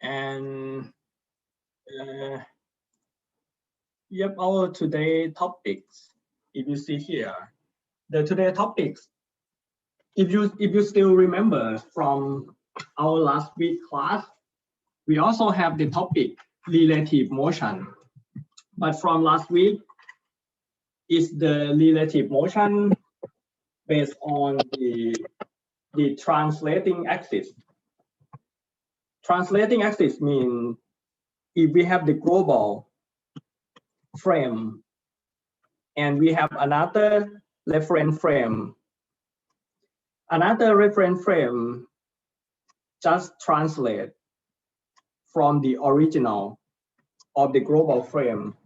And yep, our today topics, if you see here, the today topics, if you still remember from our last week class, we also have the topic relative motion. But from last week, is the relative motion based on the translating axis. Translating axis means if we have the global frame and we have another reference frame, just translate from the original of the global frame,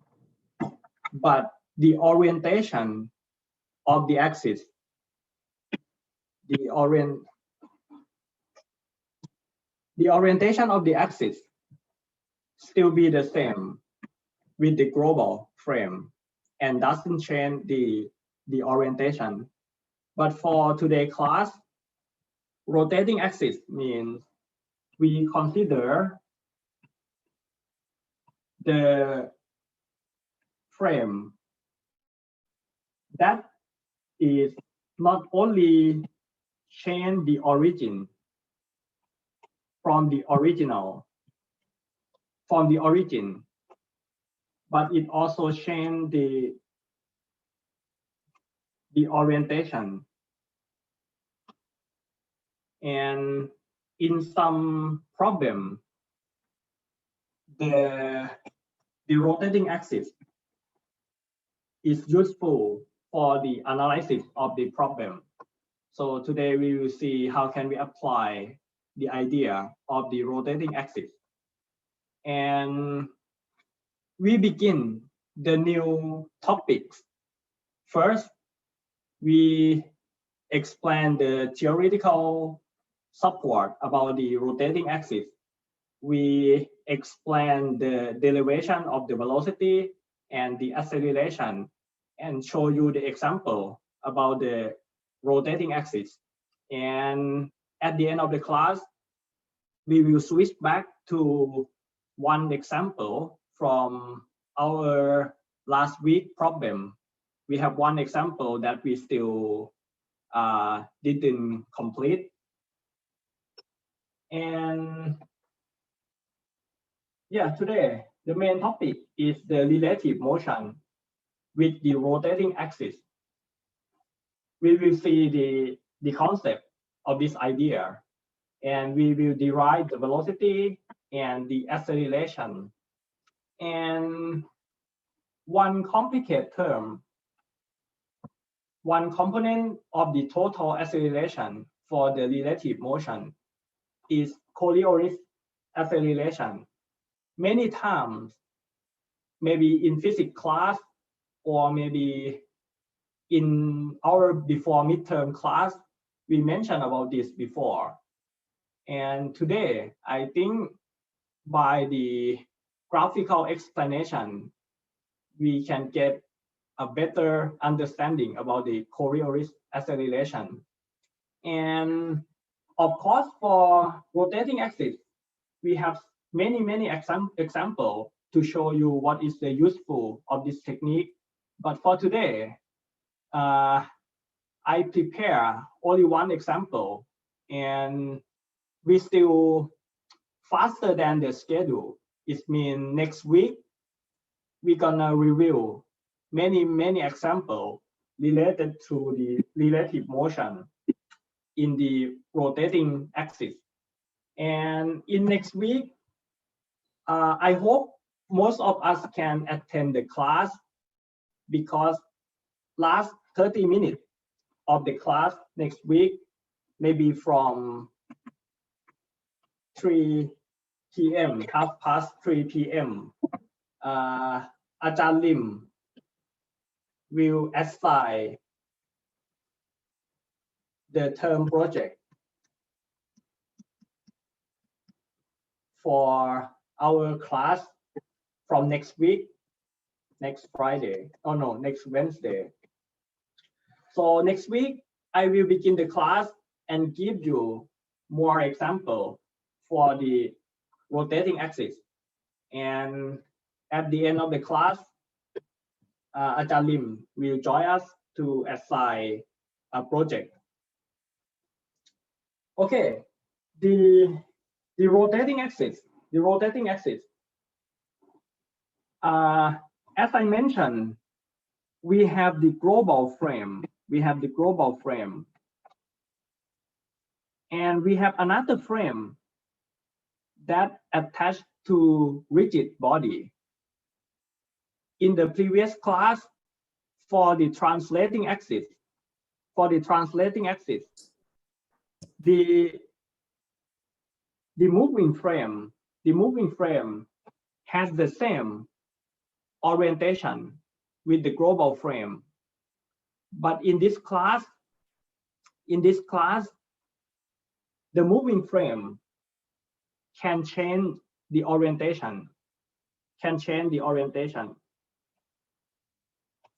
but the orientation of the axis, the orientation of the axis still be the same with the global frame and doesn't change the orientation. But for today's class, rotating axis means we consider the frame that is not only change the origin from the origin, but it also change the orientation. And in some problem, the rotating axis is useful for the analysis of the problem. So today we will see how can we apply the idea of the rotating axis. And we begin the new topics. First, we explain the theoretical support about the rotating axis. We explain the derivation of the velocity and the acceleration and show you the example about the rotating axis. And at the end of the class, we will switch back to one example from our last week problem. We have one example that we still didn't complete. And yeah, today the main topic is the relative motion with the rotating axis. We will see the concept of this idea, and we will derive the velocity and the acceleration. And one complicated term, one component of the total acceleration for the relative motion is Coriolis acceleration. Many times, maybe in physics class or maybe in our before midterm class, we mentioned about this before. And today, I think by the graphical explanation, we can get a better understanding about the Coriolis acceleration. And of course, for rotating axis, we have many examples to show you what is the useful of this technique. But for today, I prepare only one example, and we still faster than the schedule. It means next week, we're gonna review many examples related to the relative motion in the rotating axis. And in next week, I hope most of us can attend the class, because last 30 minutes of the class next week, maybe from 3 p.m., 3:30 p.m., Ajahn Lim will assign the term project for our class from next week, next Friday, oh no, next Wednesday. So next week, I will begin the class and give you more example for the rotating axis. And at the end of the class, Ajahn Lim will join us to assign a project. Okay, the rotating axis. As I mentioned, we have the global frame. And we have another frame that attached to rigid body. In the previous class, for the translating axis, the moving frame has the same orientation with the global frame. But in this class, the moving frame can change the orientation,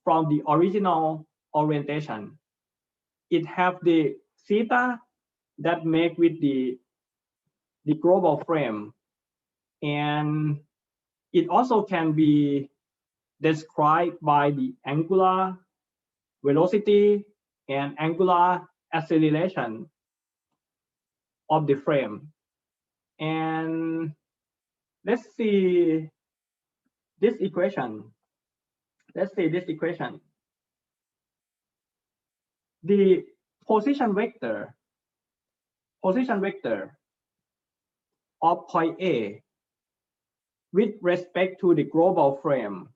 from the original orientation. It have the theta that make with the global frame, and it also can be described by the angular velocity and angular acceleration of the frame. And let's see this equation. The position vector of point A with respect to the global frame,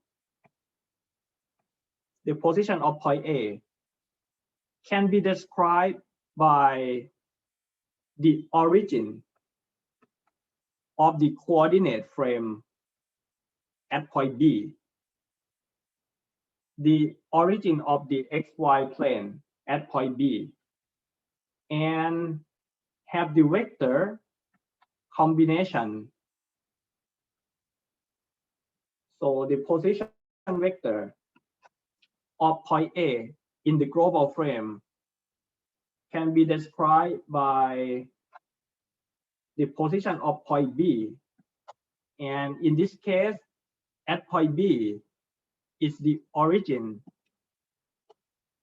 the position of point A can be described by the origin of the coordinate frame at point B, the origin of the XY plane at point B, and have the vector combination. So the position vector of point A in the global frame can be described by the position of point B. And in this case, at point B is the origin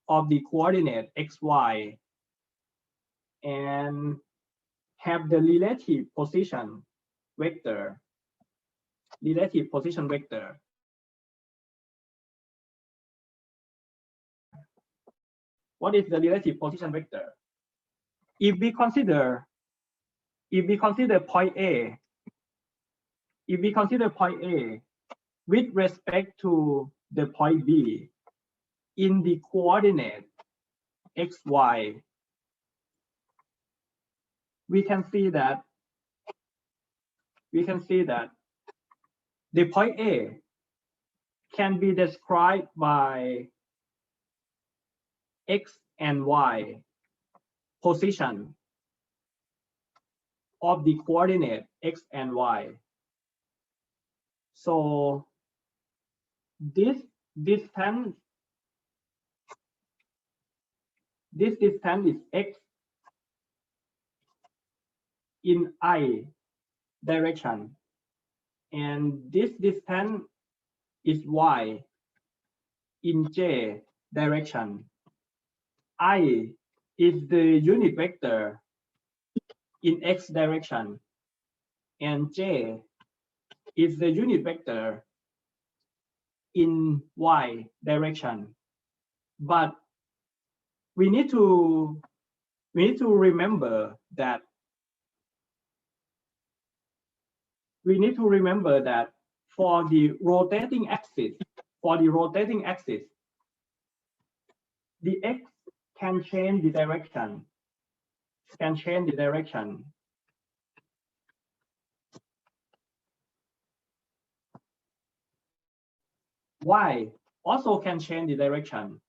of the coordinate XY, and have the relative position vector. What is the relative position vector? If we consider point A, with respect to the point B in the coordinate XY, we can see that the point A can be described by X and Y position of the coordinate X and Y. So this distance is X in I direction, and this distance is Y in J direction. I is the unit vector in X direction, and J is the unit vector in Y direction. But we need to remember that for the rotating axis, the X can change the direction. Y also can change the direction.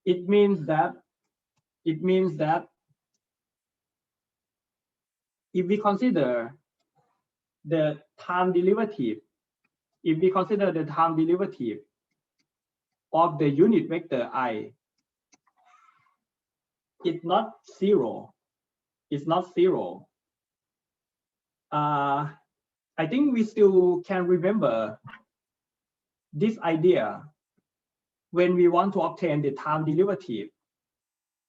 It means that if we consider the time derivative, of the unit vector I, it's not zero. I think we still can remember this idea when we want to obtain the time derivative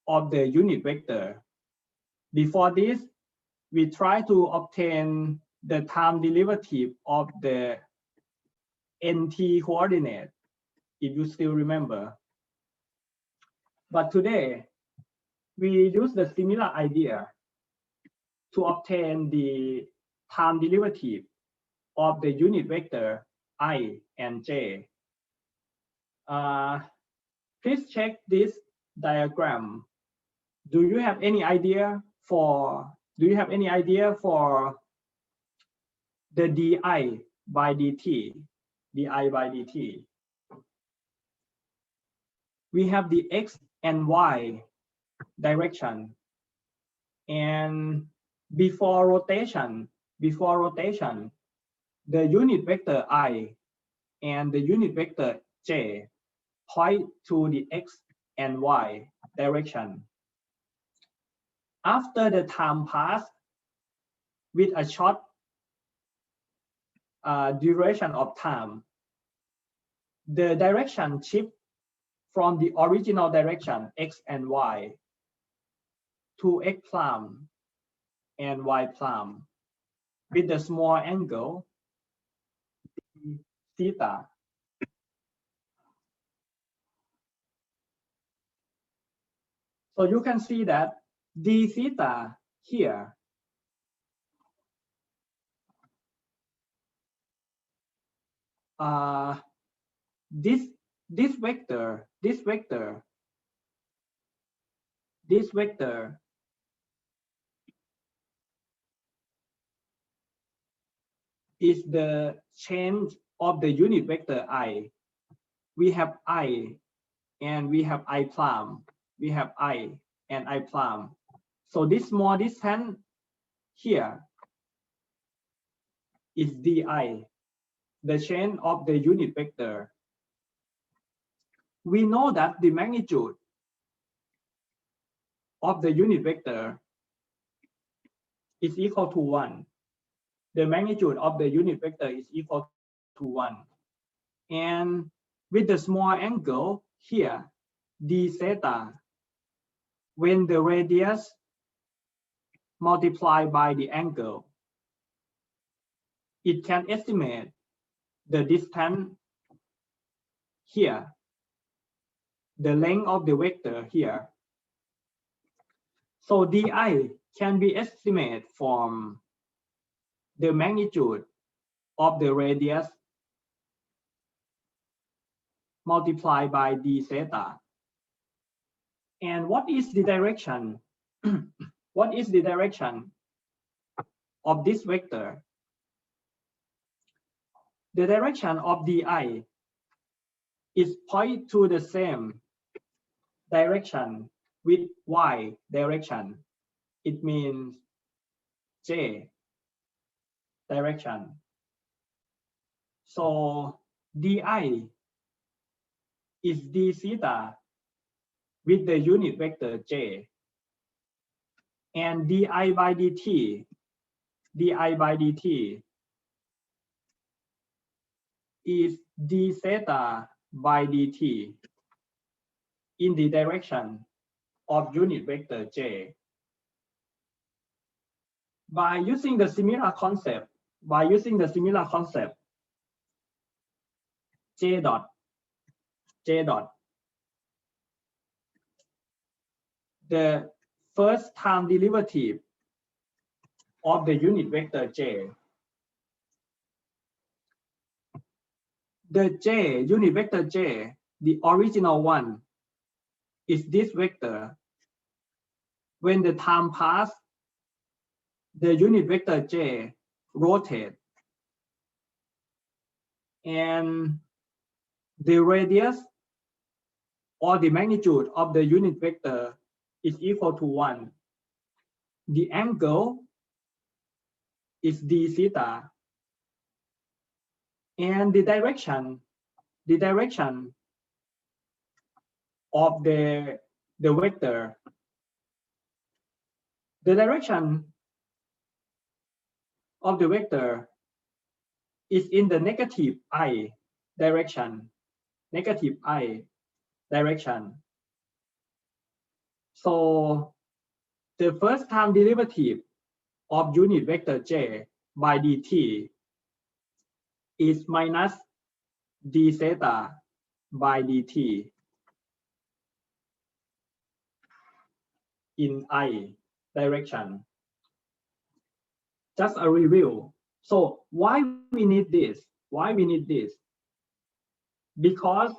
of the unit vector. Before this, we try to obtain the time derivative of the nt coordinate, if you still remember. But today, we use the similar idea to obtain the time derivative of the unit vector I and j. Please check this diagram. Do you have any idea for the di by dt? Di by dt. We have the x and y direction, and before rotation, the unit vector I and the unit vector j point to the x and y direction. After the time passed with a short duration of time, the direction shift from the original direction x and y to x prime and y prime with the small angle theta. So you can see that d theta here this vector is the change of the unit vector I. We have I and we have I prime. We have I and I prime. So this small distance here is di, the change of the unit vector. We know that the magnitude of the unit vector is equal to 1. The magnitude of the unit vector is equal to 1. And with the small angle here, d theta, when the radius multiplied by the angle, it can estimate the distance here, the length of the vector here. So di can be estimated from the magnitude of the radius multiplied by d theta. And what is the direction? What is the direction of this vector? The direction of di is point to the same direction with y direction. It means j direction. So di is d theta with the unit vector j, and di by dt is d theta by dt in the direction of unit vector j. By using the similar concept, j dot, the first time derivative of the unit vector j. The unit vector j, the original one, is this vector. When the time pass, the unit vector j rotate, and the radius or the magnitude of the unit vector is equal to 1. The angle is d theta, and the direction of the vector, the direction of the vector is in the negative I direction, negative I direction. So the first time derivative of unit vector j by dt is minus d theta by dt in I direction. Just a review. So why we need this? Why we need this? Because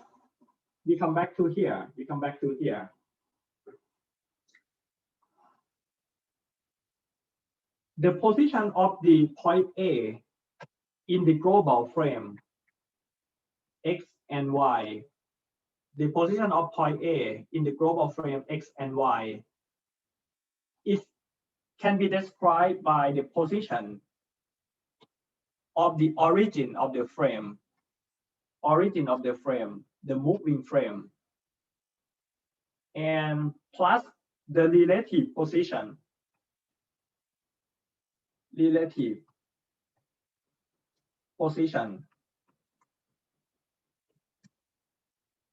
we come back to here. We come back to here. The position of the point A in the global frame X and Y, the position of point A in the global frame X and Y can be described by the position of the origin of the frame, the moving frame, and plus the relative position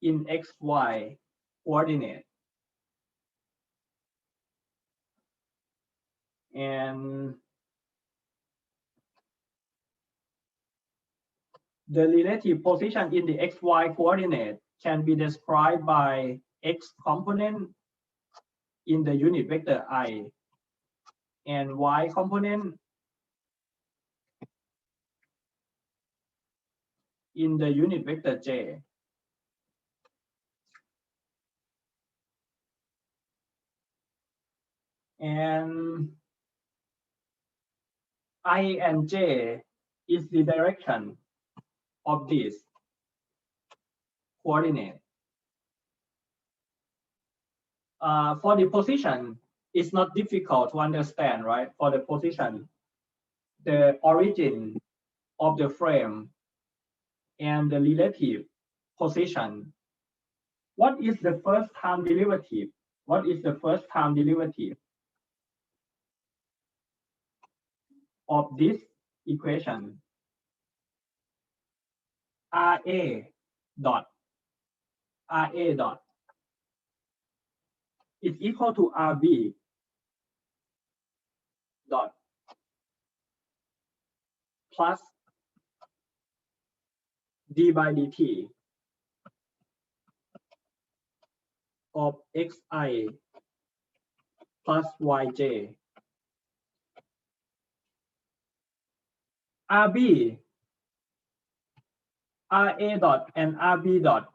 in XY coordinate. And the relative position in the XY coordinate can be described by X component in the unit vector I and Y component in the unit vector J. And I and J is the direction of this coordinate. For the position, it's not difficult to understand, right? For the position, the origin of the frame and the relative position. What is the first time derivative? What is the first time derivative of this equation? RA dot is equal to RB dot plus d by dt of xi plus yj. RB, RA dot and RB dot.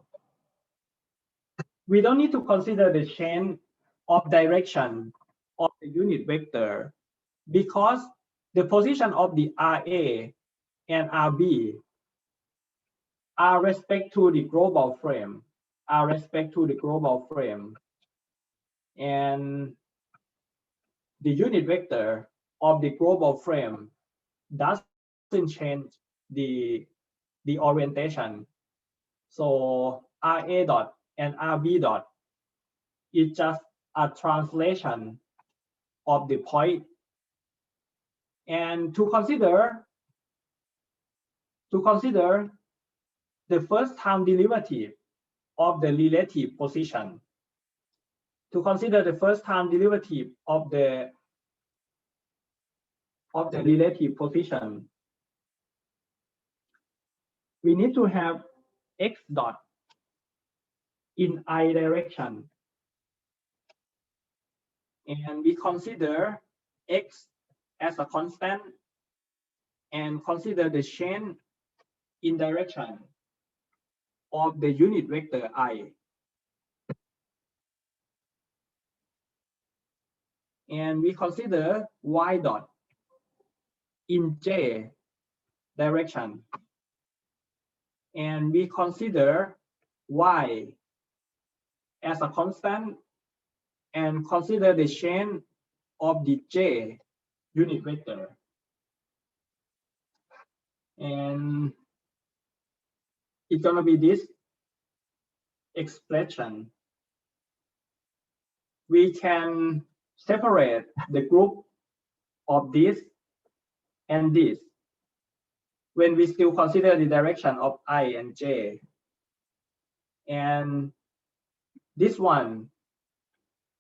We don't need to consider the change of direction of the unit vector because the position of the RA and RB are respect to the global frame, and the unit vector of the global frame doesn't change the orientation. So RA dot and RB dot is just a translation of the point. And to consider the first time derivative of the relative position, to consider the first time derivative of the relative position, we need to have x dot in I direction, and we consider x as a constant and consider the change in direction of the unit vector I. And we consider y dot in j direction, and we consider y as a constant and consider the change of the j unit vector. And it's gonna be this expression. We can separate the group of this and this when we still consider the direction of I and j. And this one,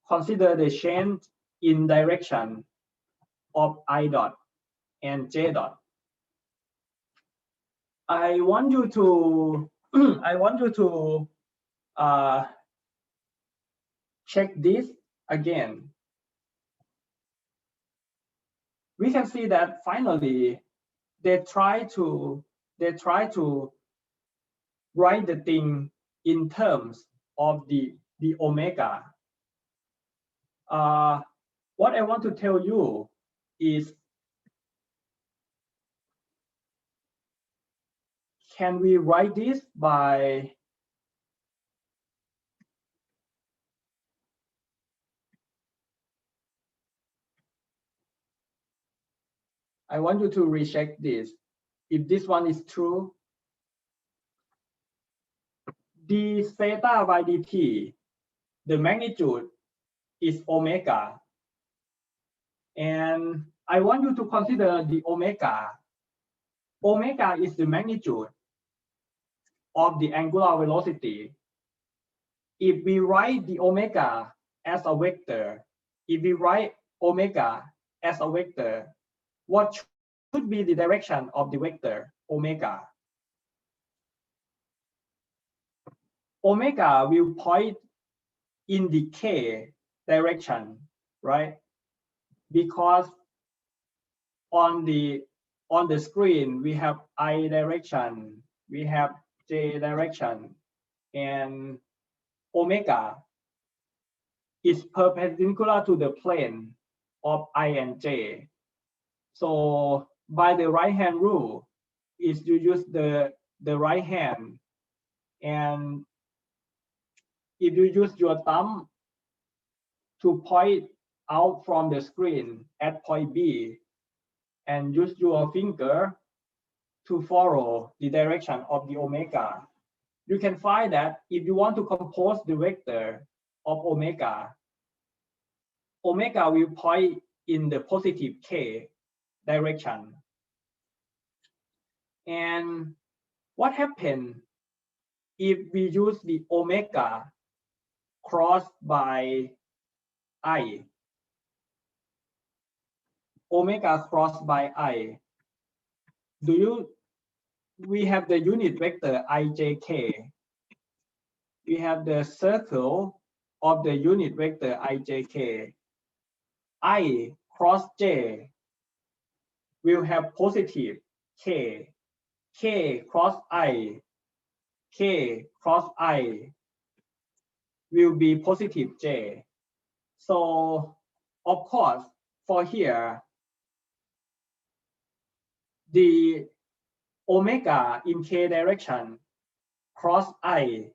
consider the change in direction of I dot and j dot. I want you to check this again. We can see that finally they try to write the thing in terms of the omega. What I want to tell you is, can we write this by I want you to recheck this. If this one is true, d theta by dt, the magnitude is omega. And I want you to consider the omega. Omega is the magnitude of the angular velocity. If we write the omega as a vector, what should be the direction of the vector omega? Omega will point in the k direction, right? Because on the screen we have I direction, we have j direction, and omega is perpendicular to the plane of I and j. So by the right hand rule, is you use the right hand, and if you use your thumb to point out from the screen at point B, and use your finger to follow the direction of the omega, you can find that if you want to compose the vector of omega, omega will point in the positive k direction. And what happens if we use the omega crossed by I? Omega crossed by I. We have the unit vector ijk. We have the circle of the unit vector ijk. I cross j will have positive k. K cross I will be positive j. So of course, for here, the omega in k direction cross I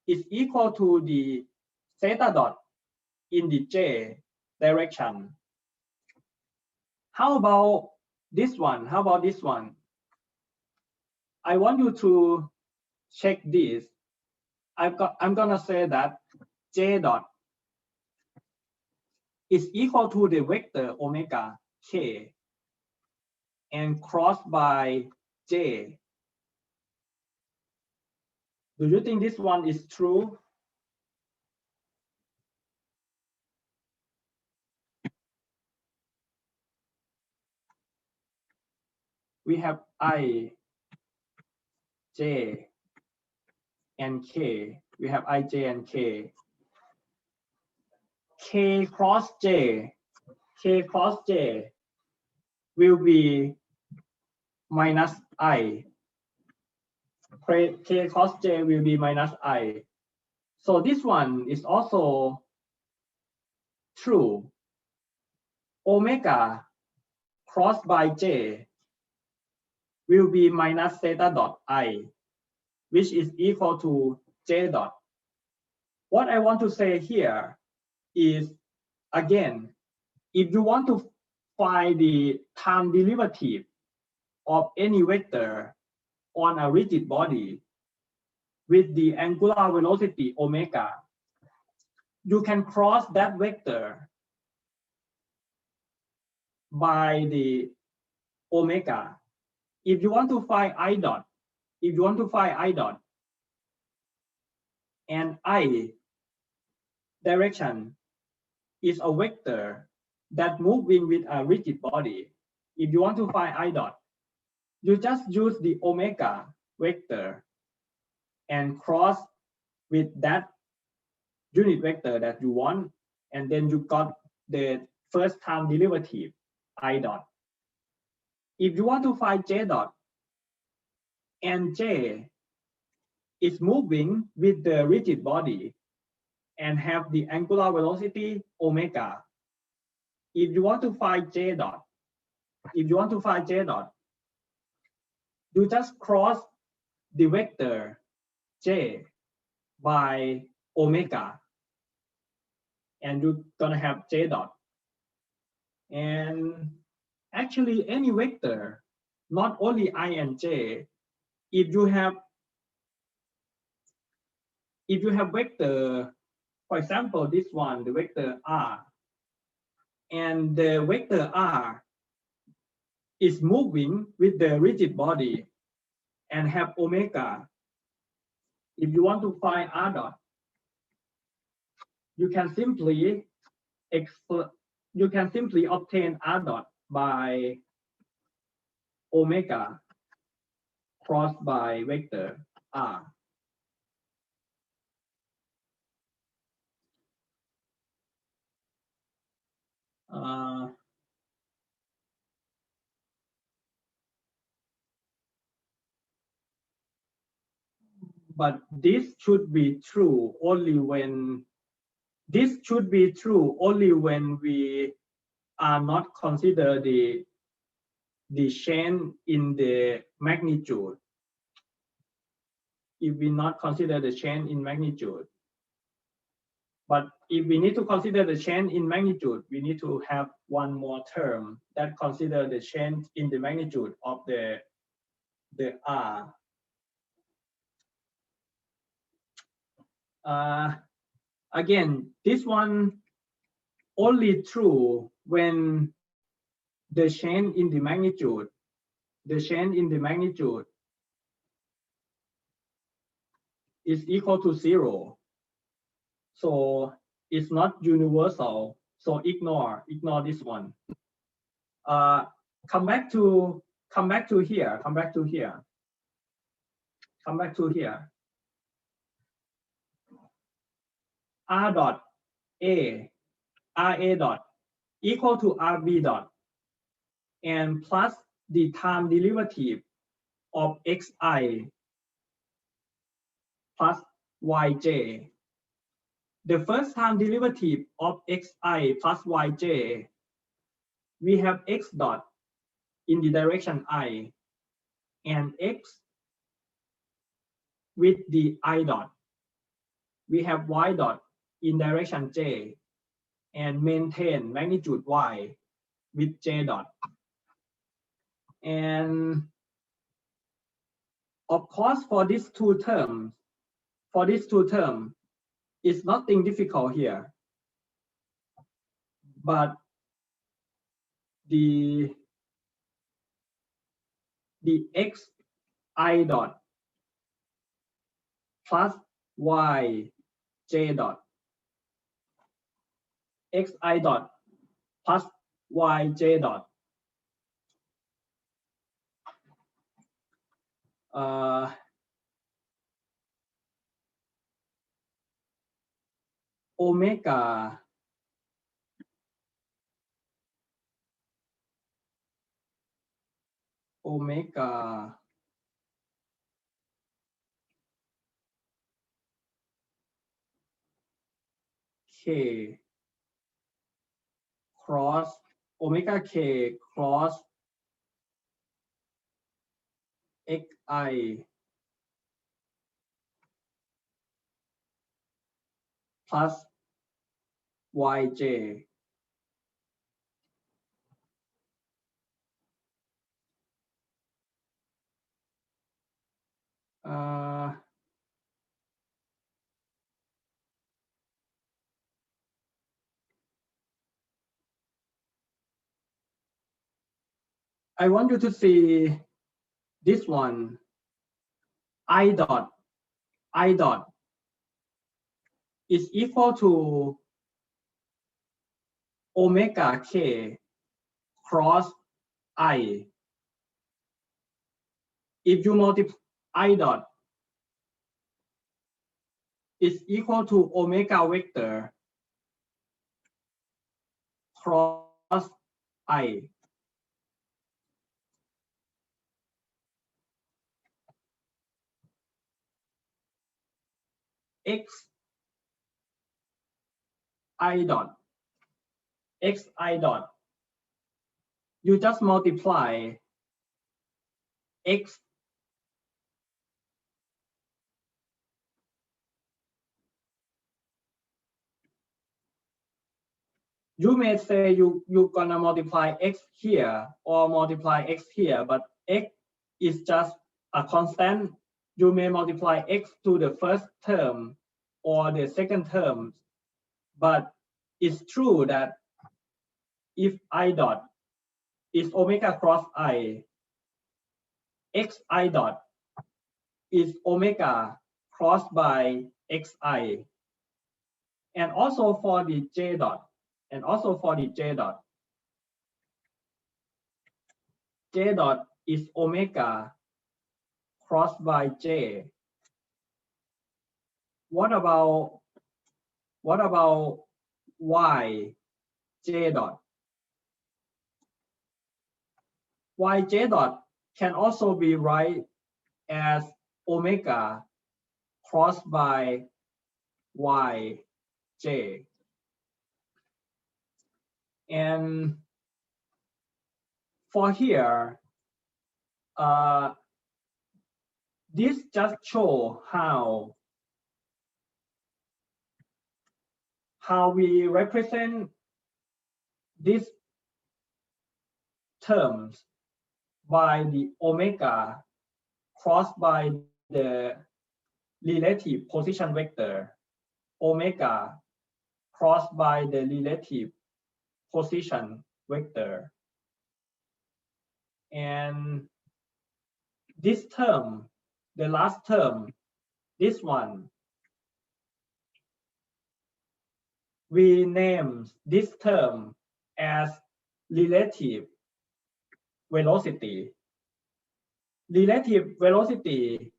is equal to the theta dot in the j direction. How about this one? I want you to check this. I'm gonna say that j dot is equal to the vector omega k and crossed by j. Do you think this one is true? We have I, j, and k. We have I, j, and k. K cross j will be minus I. K cross j will be minus I. So this one is also true. Omega crossed by j will be minus theta dot I, which is equal to j dot. What I want to say here is, again, if you want to find the time derivative of any vector on a rigid body with the angular velocity omega, you can cross that vector by the omega. if you want to find I dot, and I direction is a vector that moving with a rigid body. If you want to find I dot, you just use the omega vector and cross with that unit vector that you want, and then you got the first time derivative I dot. If you want to find J dot, and J is moving with the rigid body and have the angular velocity omega. If you want to find J dot, you just cross the vector J by omega, and you're gonna have J dot. And actually any vector, not only I and J, if you have vector, for example, this one, the vector R, and the vector R is moving with the rigid body and have omega. If you want to find R dot, you can simply obtain R dot by omega crossed by vector R. But this should be true only when we are not consider the change in the magnitude. If we not consider the change in magnitude, but if we need to consider the change in magnitude, we need to have one more term that consider the change in the magnitude of the R. Again, this one only true when the change in the magnitude is equal to 0. So it's not universal. So ignore this one. Come back to here. R dot A, RA dot equal to RB dot, and plus the time derivative of xi plus yj. The first time derivative of xi plus yj, we have x dot in the direction I and x with the I dot. We have y dot in direction j and maintain magnitude y with j dot. And of course, for these two terms, it's nothing difficult here. But the x I dot plus y j dot, x I dot plus y j dot, omega k cross omega k cross xi plus yj. I want you to see this one I dot is equal to omega k cross I. If you multiply I dot is equal to omega vector cross I. X I dot you just multiply x you may say you're gonna multiply x here or multiply x here, but x is just a constant. You may multiply x to the first term or the second term, but it's true that if I dot is omega cross I, xi dot is omega crossed by xi, and also for the j dot, j dot is omega crossed by j. What about y j dot? Y j dot can also be write as omega crossed by y j. And for here, this just show how we represent these terms by the omega crossed by the relative position vector, omega crossed by the relative position vector. And this term, the last term, this one, we name this term as relative velocity. Relative velocity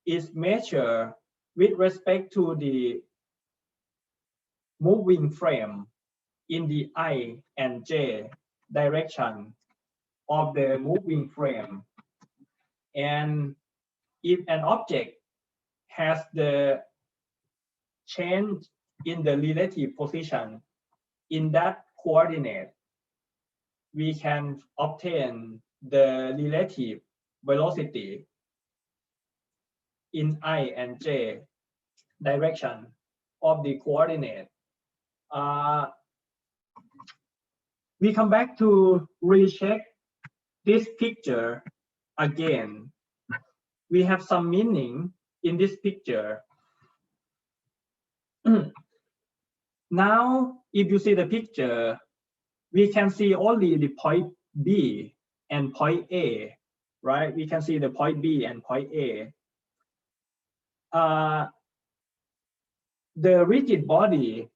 is measured with respect to the moving frame in the I and J direction of the moving frame. And if an object has the change in the relative position in that coordinate, we can obtain the relative velocity in I and J direction of the coordinate. We come back to recheck this picture again. We have some meaning in this picture. Now, if you see the picture, we can see only the point B and point A, right? We can see the point B and point A. The rigid body,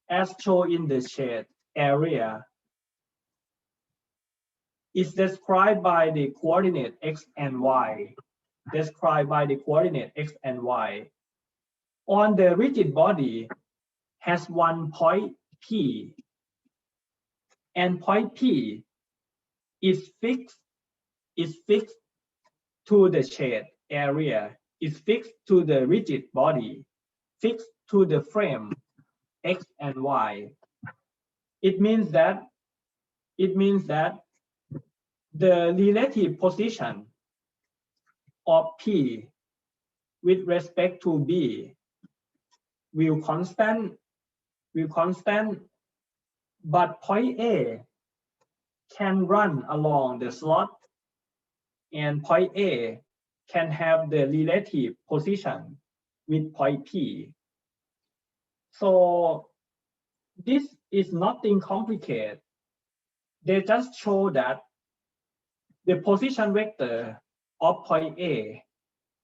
as shown in the shade area, is described by the coordinate x and y. On the rigid body has one point P, and point P is fixed to the shade area, is fixed to the rigid body, fixed to the frame x and y. It means that the relative position of P with respect to B will constant, but point A can run along the slot, and point A can have the relative position with point P. So this is nothing complicated. They just show that the position vector of point A,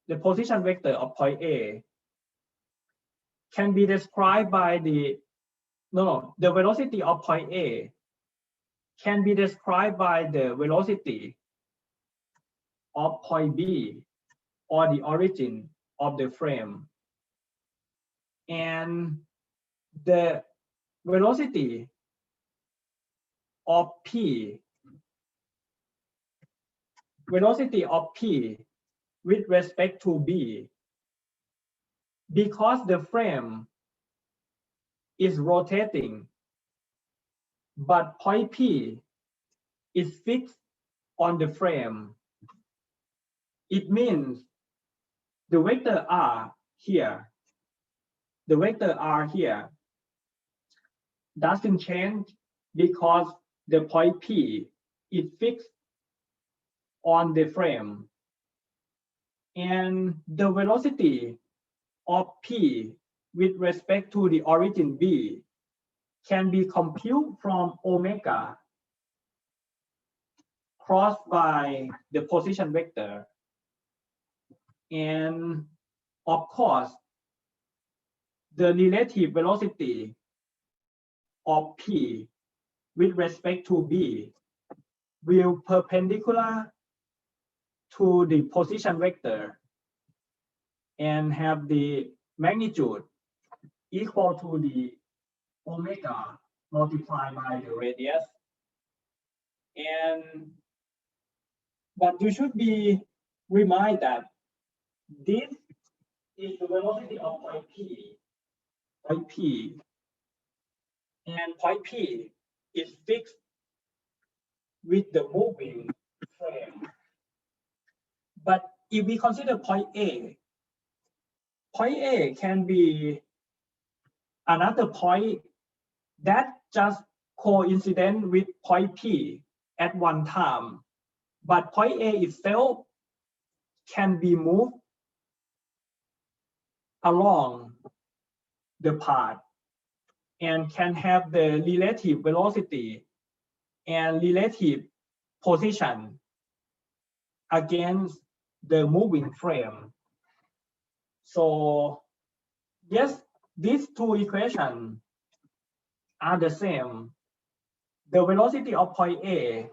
the position vector of point A can be described by the velocity of point A can be described by the velocity of point B or the origin of the frame. And the velocity of P with respect to B, because the frame is rotating, but point P is fixed on the frame. It means the vector R here, doesn't change because the point P is fixed on the frame. And the velocity of P with respect to the origin B can be computed from omega crossed by the position vector. And of course, the relative velocity of P with respect to B will perpendicular to the position vector and have the magnitude equal to the omega multiplied by the radius. But you should be reminded that this is the velocity of point P, and point P is fixed with the moving frame. But if we consider point A can be another point that just coincident with point P at one time, but point A itself can be moved along the path and can have the relative velocity and relative position against the moving frame. So yes, these two equations are the same. The velocity of point A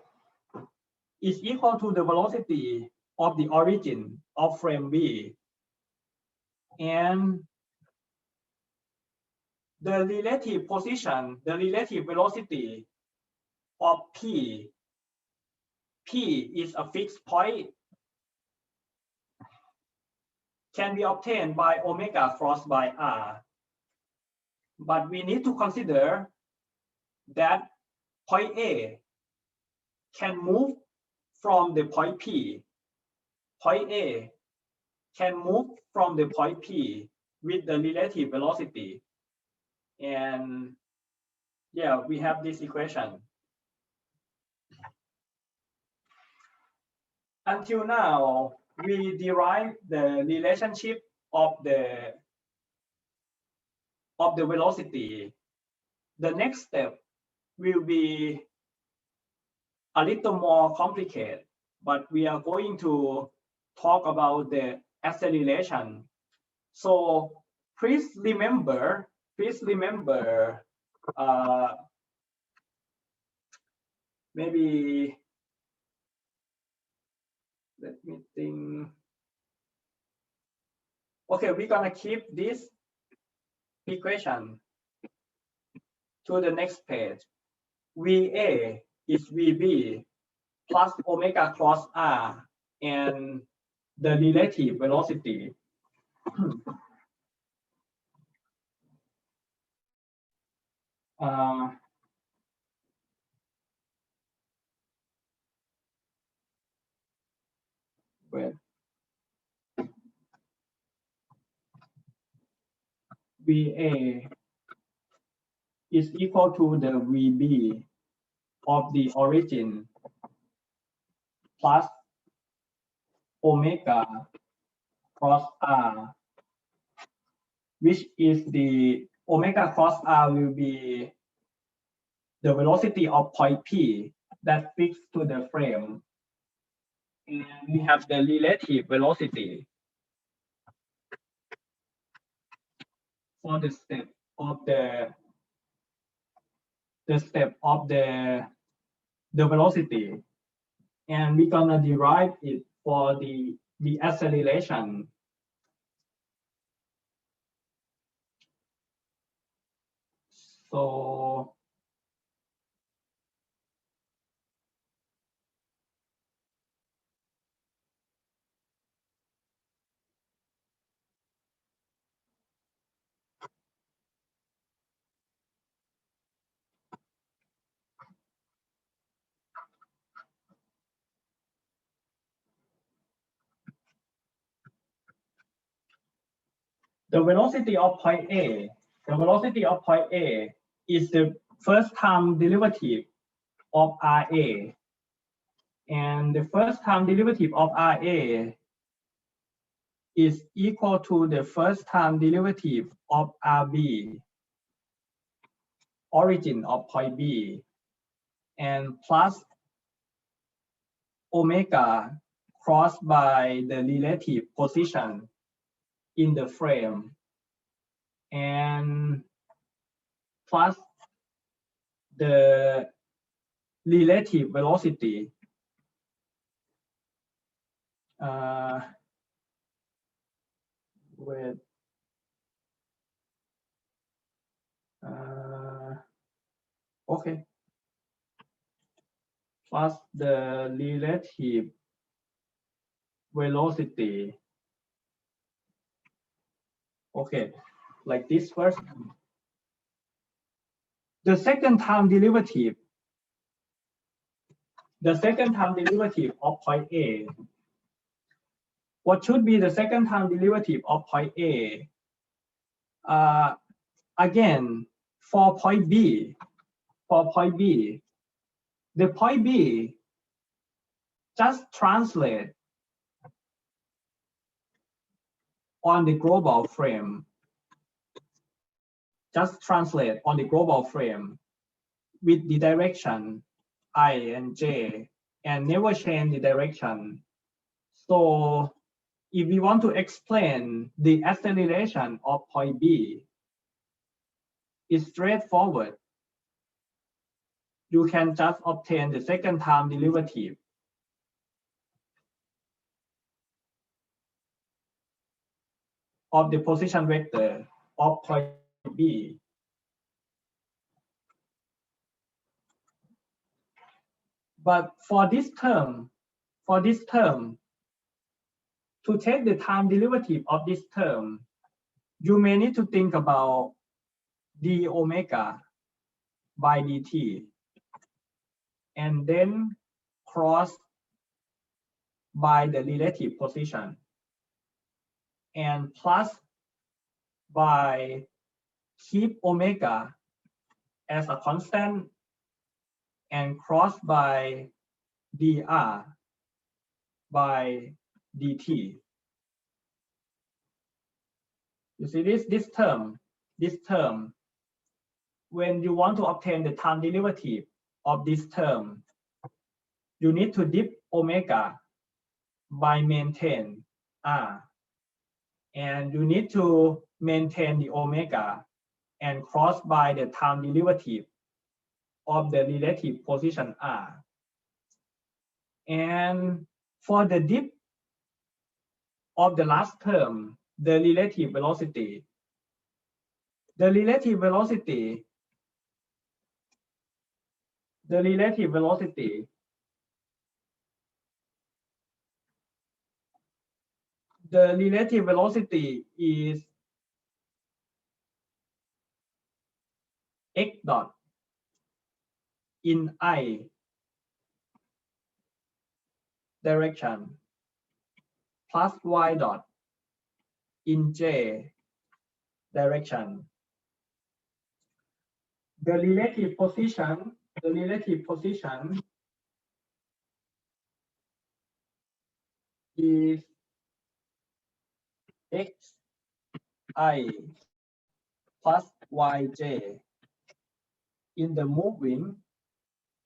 is equal to the velocity of the origin of frame B. And the relative position, the relative velocity of P is a fixed point, can be obtained by omega crossed by R. But we need to consider that point A can move from the point P. Point A can move from the point P with the relative velocity. And yeah, we have this equation. Until now, we derive the relationship of the velocity. The next step will be a little more complicated, but we are going to talk about the acceleration. So please remember, maybe let me think. Okay, we're gonna keep this equation to the next page. VA is VB plus omega cross R and the relative velocity. VA is equal to the VB of the origin plus omega cross R, which is the omega cross R will be the velocity of point P that fixed to the frame. And we have the relative velocity for the step of the velocity, and we're gonna derive it for the acceleration. So the velocity of point A, is the first time derivative of RA. And the first time derivative of RA is equal to the first time derivative of RB, origin of point B, and plus omega crossed by the relative position in the frame, and plus the relative velocity with okay, plus the relative velocity. Okay, like this first. The second time derivative of point A. What should be the second time derivative of point A? Again, for point B, the point B just translate on the global frame. Just translate on the global frame with the direction I and J, and never change the direction. So if we want to explain the acceleration of point B, it's straightforward. You can just obtain the second time derivative of the position vector of point B. But for this term, to take the time derivative of this term, you may need to think about d omega by dt, and then cross by the relative position, and plus by keep omega as a constant, and cross by dr by dt. You see this term, when you want to obtain the time derivative of this term, you need to dip omega by maintain r, and you need to maintain the omega and cross by the time derivative of the relative position r. And for the dip of the last term, the relative velocity is x dot in I direction plus y dot in j direction. The relative position is x I plus yj in the moving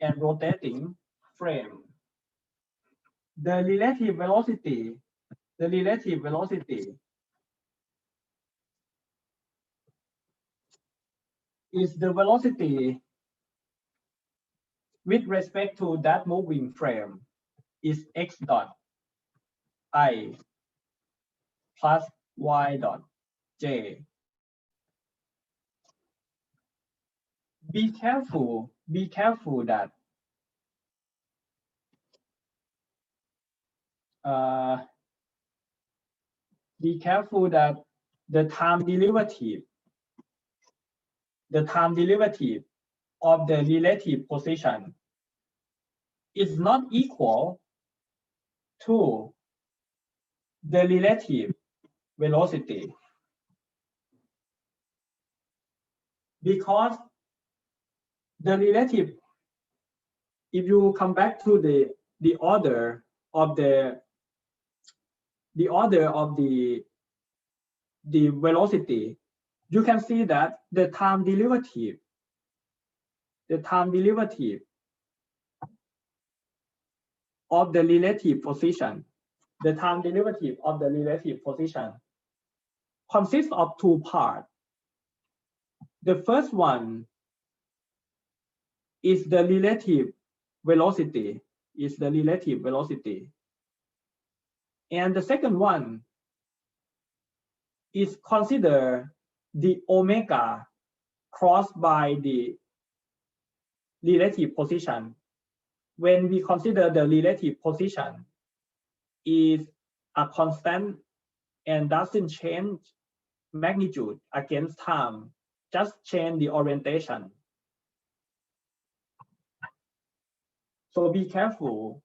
and rotating frame. the relative velocity is the velocity with respect to that moving frame is x dot I plus y dot j. Be careful that the time derivative of the relative position is not equal to the relative velocity, because the relative, if you come back to the order of the velocity, you can see that the time derivative of the relative position consists of two parts. The first one is the relative velocity, and the second one is consider the omega crossed by the relative position. When we consider the relative position is a constant and doesn't change magnitude against time, just change the orientation. So be careful.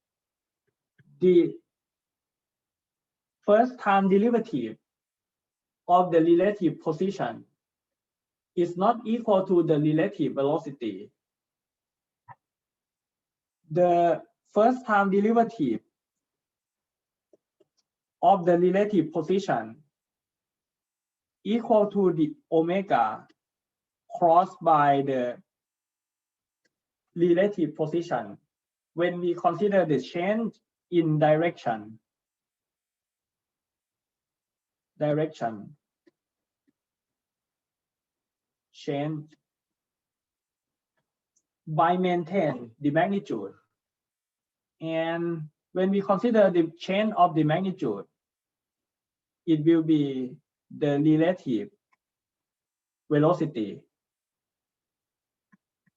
The first time derivative of the relative position is not equal to the relative velocity. The first time derivative of the relative position equal to the omega crossed by the relative position when we consider the change in direction change by maintain the magnitude. And when we consider the change of the magnitude, it will be the relative velocity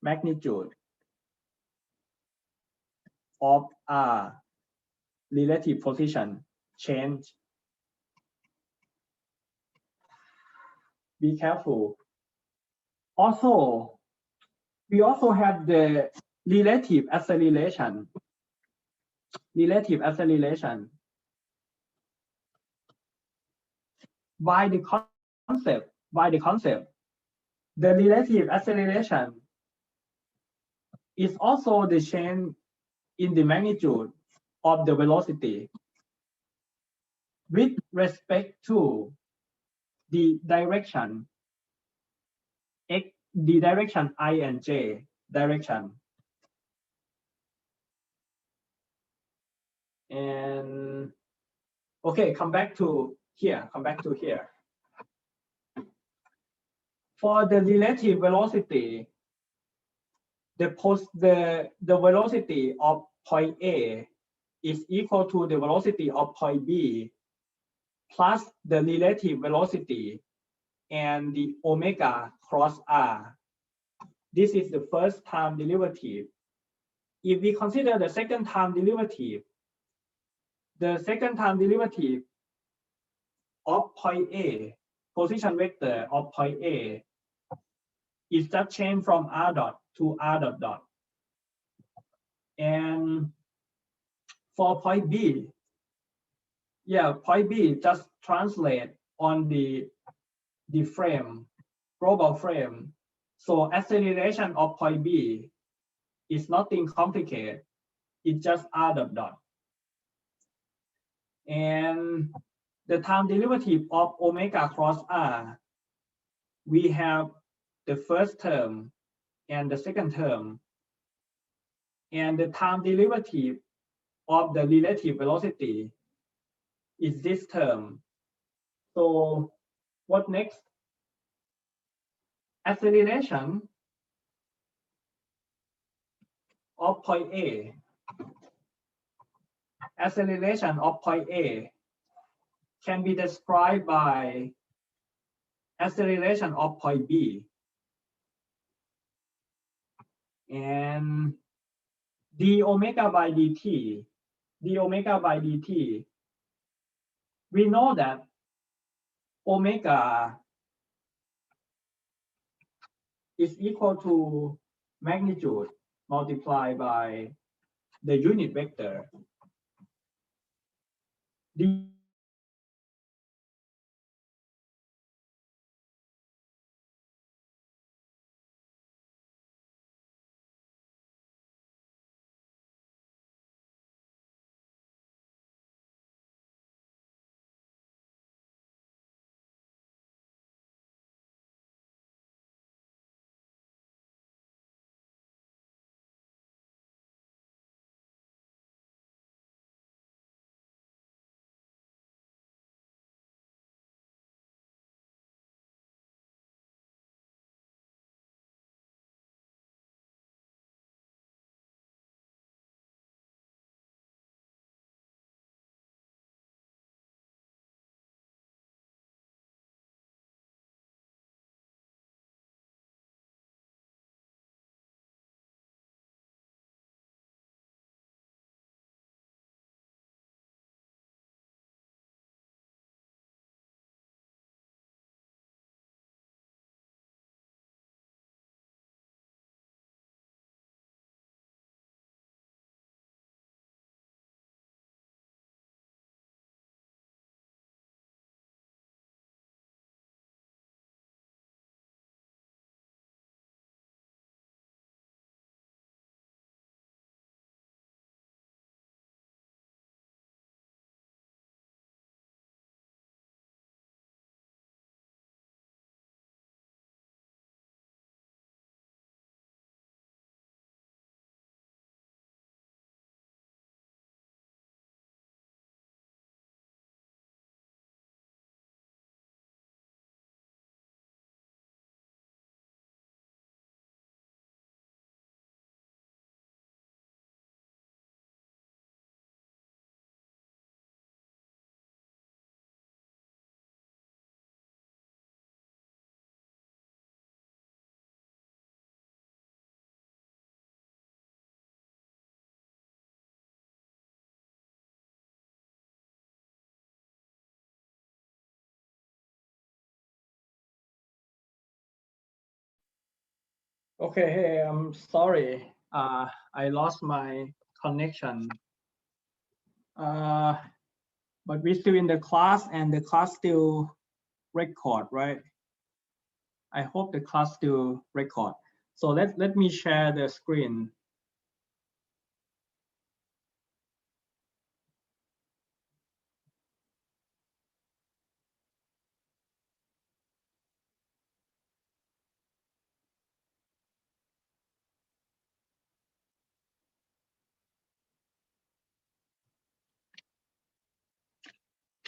magnitude of a relative position change. Be careful. Also, we also have the relative acceleration. By the concept, the relative acceleration is also the change in the magnitude of the velocity with respect to the direction x, the direction I and j direction. And okay, come back to here. For the relative velocity, the velocity of point A is equal to the velocity of point B plus the relative velocity and the omega cross r. This is the first time derivative. If we consider the second time derivative, the second time derivative of point A, position vector of point A, is just change from r dot to r dot dot. And for point B, point B just translate on the frame, global frame. So acceleration of point B is nothing complicated. It's just r dot dot. And the time derivative of omega cross r, we have the first term and the second term. And the time derivative of the relative velocity is this term. So what next? Acceleration of point A. Acceleration of point A can be described by acceleration of point B. And d omega by dt, we know that omega is equal to magnitude multiplied by the unit vector. Okay, hey, I'm sorry. I lost my connection. But we're still in the class and the class still record, right? I hope the class still record. So let me share the screen.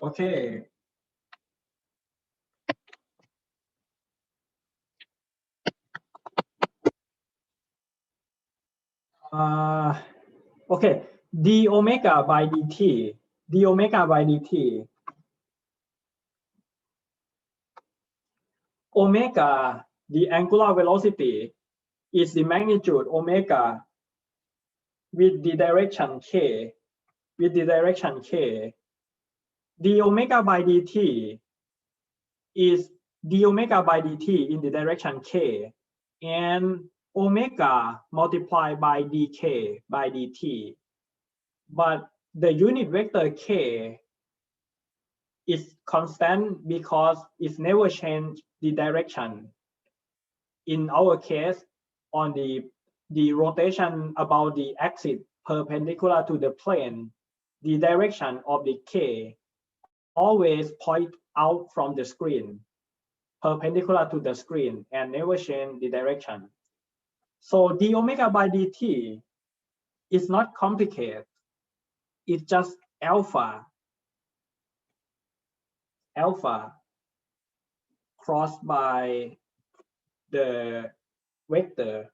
Okay. Okay, d omega by dt, omega, the angular velocity, is the magnitude omega with the direction k, d omega by dt is d omega by dt in the direction k, and omega multiplied by dk by dt. But the unit vector k is constant because it's never changed the direction. In our case, on the rotation about the axis perpendicular to the plane, the direction of the k always point out from the screen, perpendicular to the screen, and never change the direction. So d omega by dt is not complicated. is just alpha crossed by the vector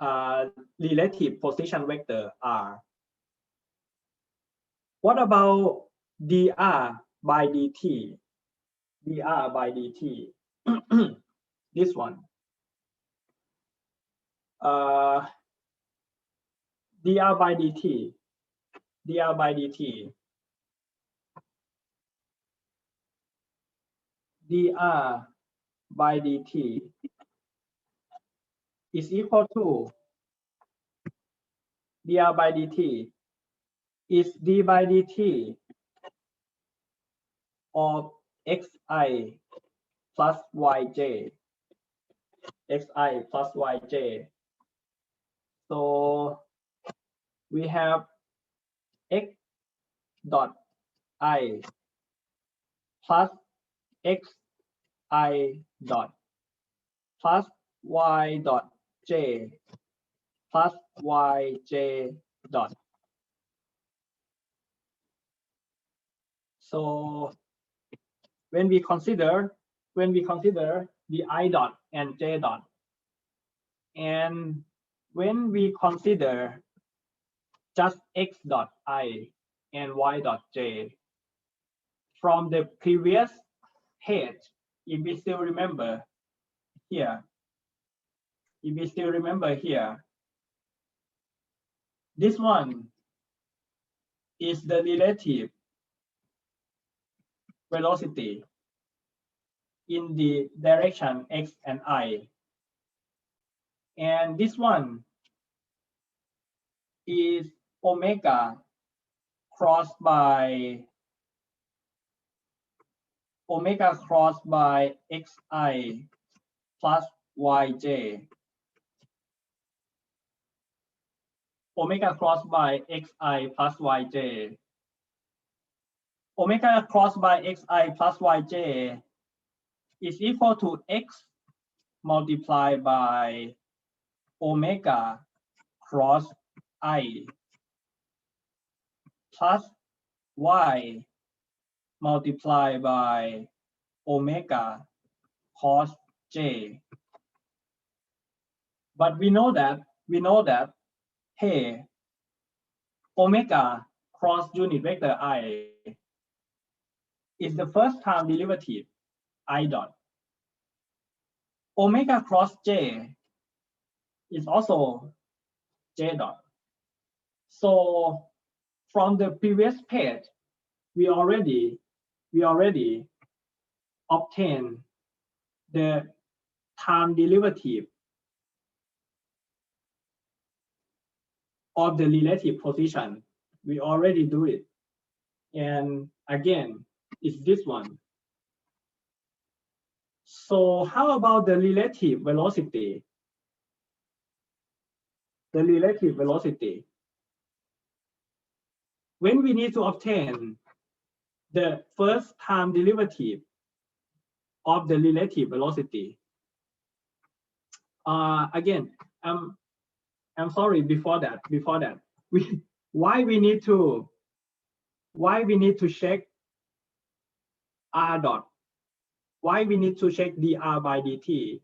relative position vector r. What about dr by dt? dr by dt. This one. Dr by dt. Dr by dt. Dr by dt is equal to dr by dt is d by dt of xi plus yj. Xi plus yj. So we have x dot I plus xi dot plus y dot j plus yj dot. So when we consider the I dot and j dot, and when we consider just x dot I and y dot j from the previous page, if we still remember here, this one is the relative velocity in the direction x and I. And this one is omega crossed by xi plus yj. Omega crossed by xi plus yj. Omega crossed by xi plus yj is equal to x multiplied by omega cross I plus y multiplied by omega cos j. But we know that hey, omega cross unit vector I is the first time derivative I dot. Omega cross j is also j dot. So from the previous page, we already obtained the time derivative of the relative position. We already do it. And again, it's this one. So how about the relative velocity? The relative velocity. When we need to obtain the first time derivative of the relative velocity. Again, I'm sorry. Before that, why we need to check r dot? Why we need to check dr by dt?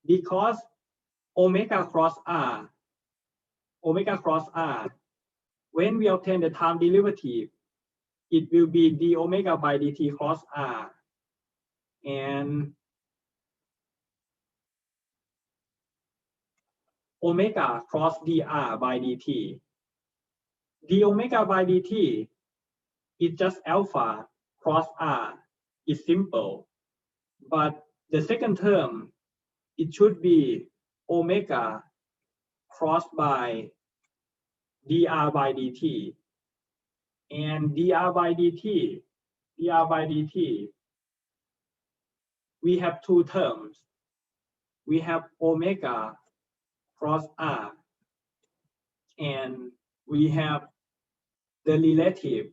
Because omega cross r, when we obtain the time derivative, it will be d omega by dt cross r, and omega cross dr by dt. d omega by dt is just alpha cross r. It's simple, but the second term, it should be omega crossed by dr by dt, and dr by dt, we have two terms. We have omega cross r, and we have the relative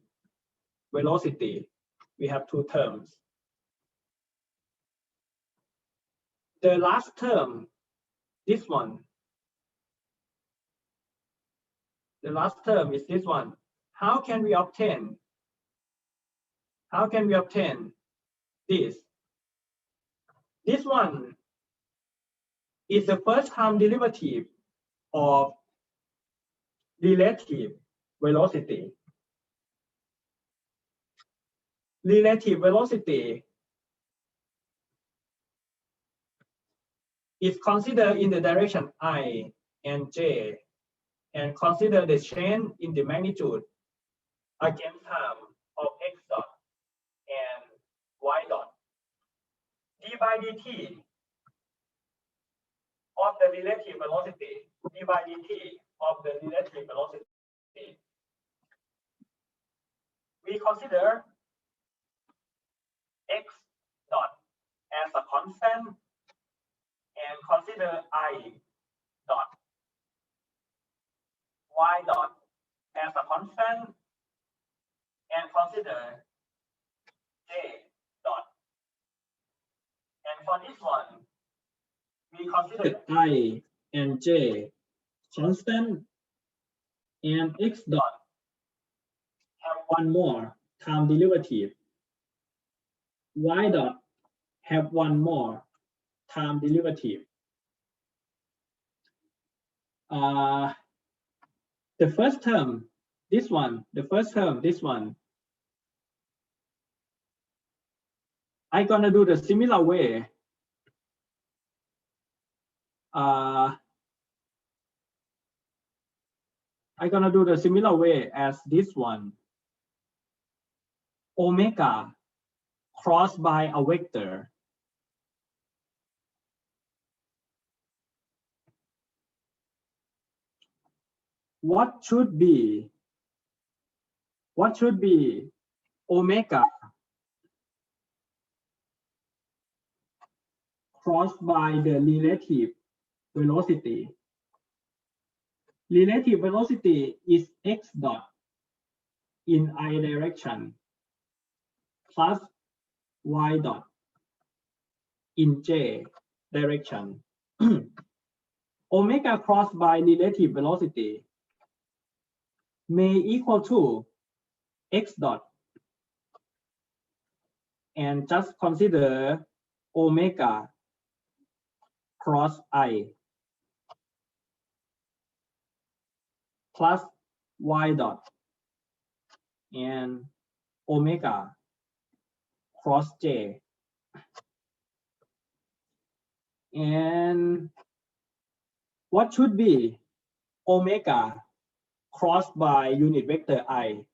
velocity. We have two terms. The last term, this one, The last term is this one. How can we obtain this? This one is the first time derivative of relative velocity. Relative velocity is considered in the direction I and j, and consider the change in the magnitude against time of x dot and y dot. d by dt of the relative velocity, d by dt of the relative velocity, we consider x dot as a constant and consider I dot, y dot as a constant and consider j dot. And for this one, we consider I and j constant and x dot have one more time derivative. Y dot have one more time derivative. The first term, this one, the first term, this one, I'm gonna do the similar way. I'm gonna do the similar way as this one. Omega crossed by a vector. What should be omega crossed by the relative velocity? Relative velocity is x dot in I direction plus y dot in j direction. Omega crossed by relative velocity may equal to x dot, and just consider omega cross I plus y dot and omega cross j. And what should be omega crossed by unit vector I?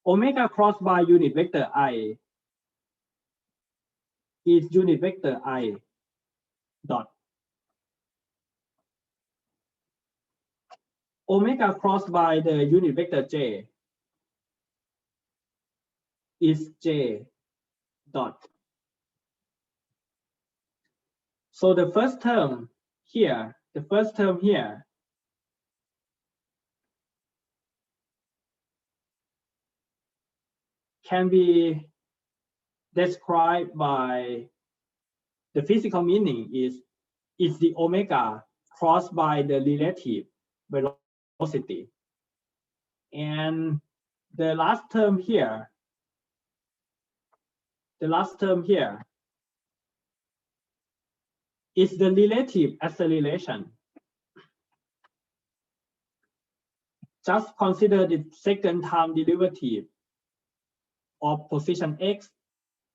Omega crossed by unit vector I is unit vector I dot. Omega crossed by the unit vector j is j dot. So the first term here, can be described by the physical meaning is the omega crossed by the relative velocity. And the last term here, is the relative acceleration. Just consider the second time derivative of position x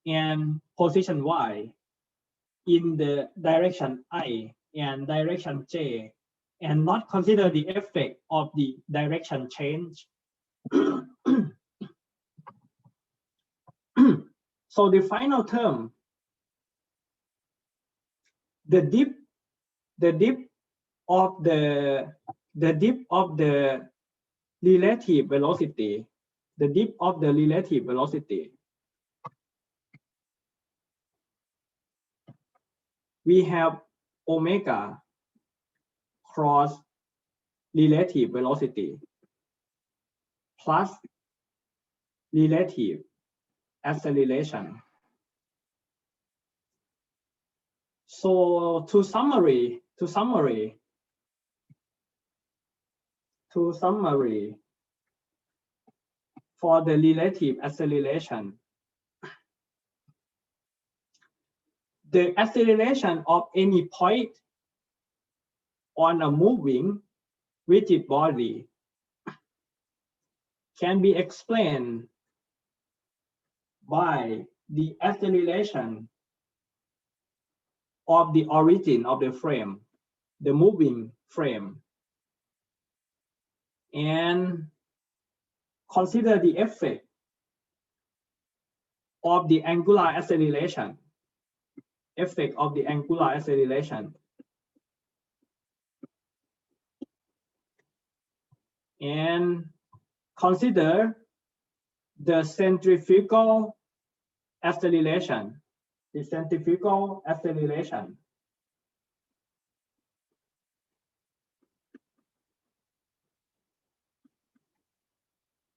and position y in the direction I and direction j, and not consider the effect of the direction change. So the final term, the dip of the relative velocity, we have omega cross relative velocity plus relative acceleration. So to summary, to summary for the relative acceleration. The acceleration of any point on a moving rigid body can be explained by the acceleration of the origin of the frame, the moving frame, and consider the effect of the angular acceleration, and consider the centrifugal acceleration,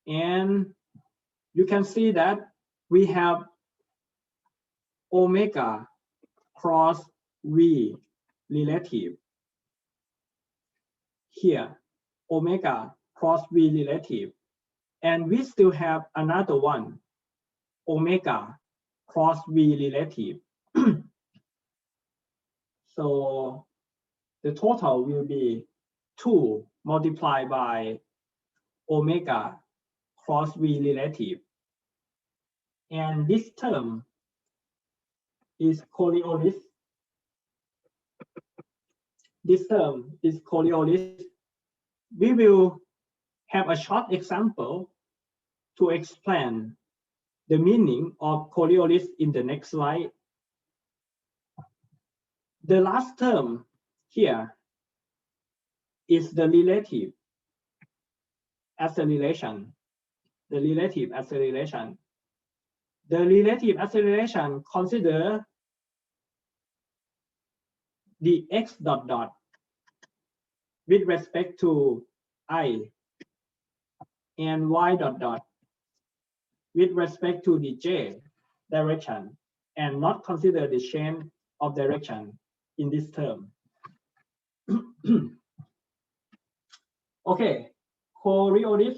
And you can see that we have omega cross V relative here, omega cross V relative, and we still have another one, omega cross V relative. So the total will be 2 multiplied by omega cross V relative, and this term is Coriolis. We will have a short example to explain the meaning of Coriolis in the next slide. The last term here is the relative acceleration. The relative acceleration consider the x dot dot with respect to I and y dot dot with respect to the j direction, and not consider the change of direction in this term. Okay, Coriolis.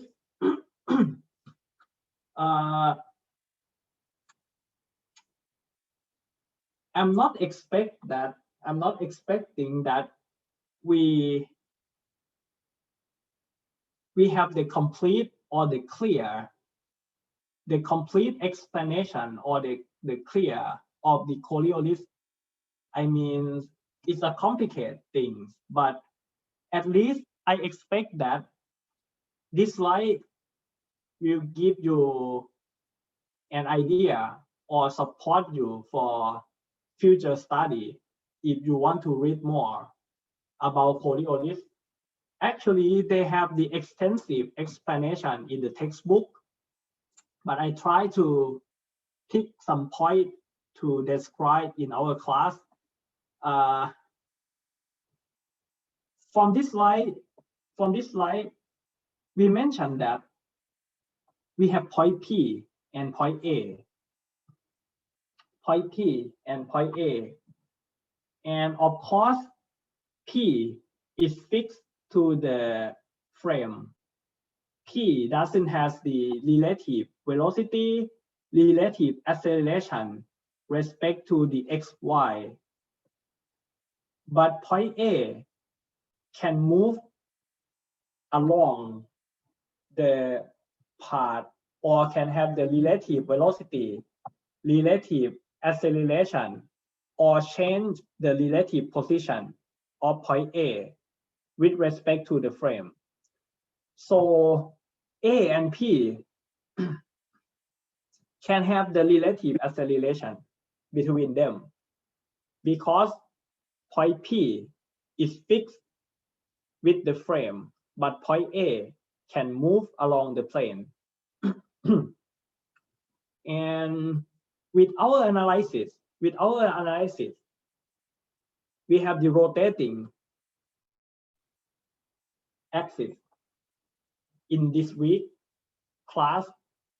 I'm not expecting that we have the complete or the complete explanation or the clear of the Coriolis. I mean, it's a complicated thing, but at least I expect that this slide will give you an idea or support you for future study if you want to read more about Coriolis. Actually, they have the extensive explanation in the textbook, but I try to pick some point to describe in our class. From this slide, we mentioned that we have point P and point A. And of course, P is fixed to the frame. P doesn't have the relative velocity, relative acceleration respect to the xy. But point A can move along the path or can have the relative velocity, relative acceleration, or change the relative position of point A with respect to the frame. So A and P can have the relative acceleration between them because point P is fixed with the frame, but point A can move along the plane. And with our analysis, we have the rotating axis in this week class,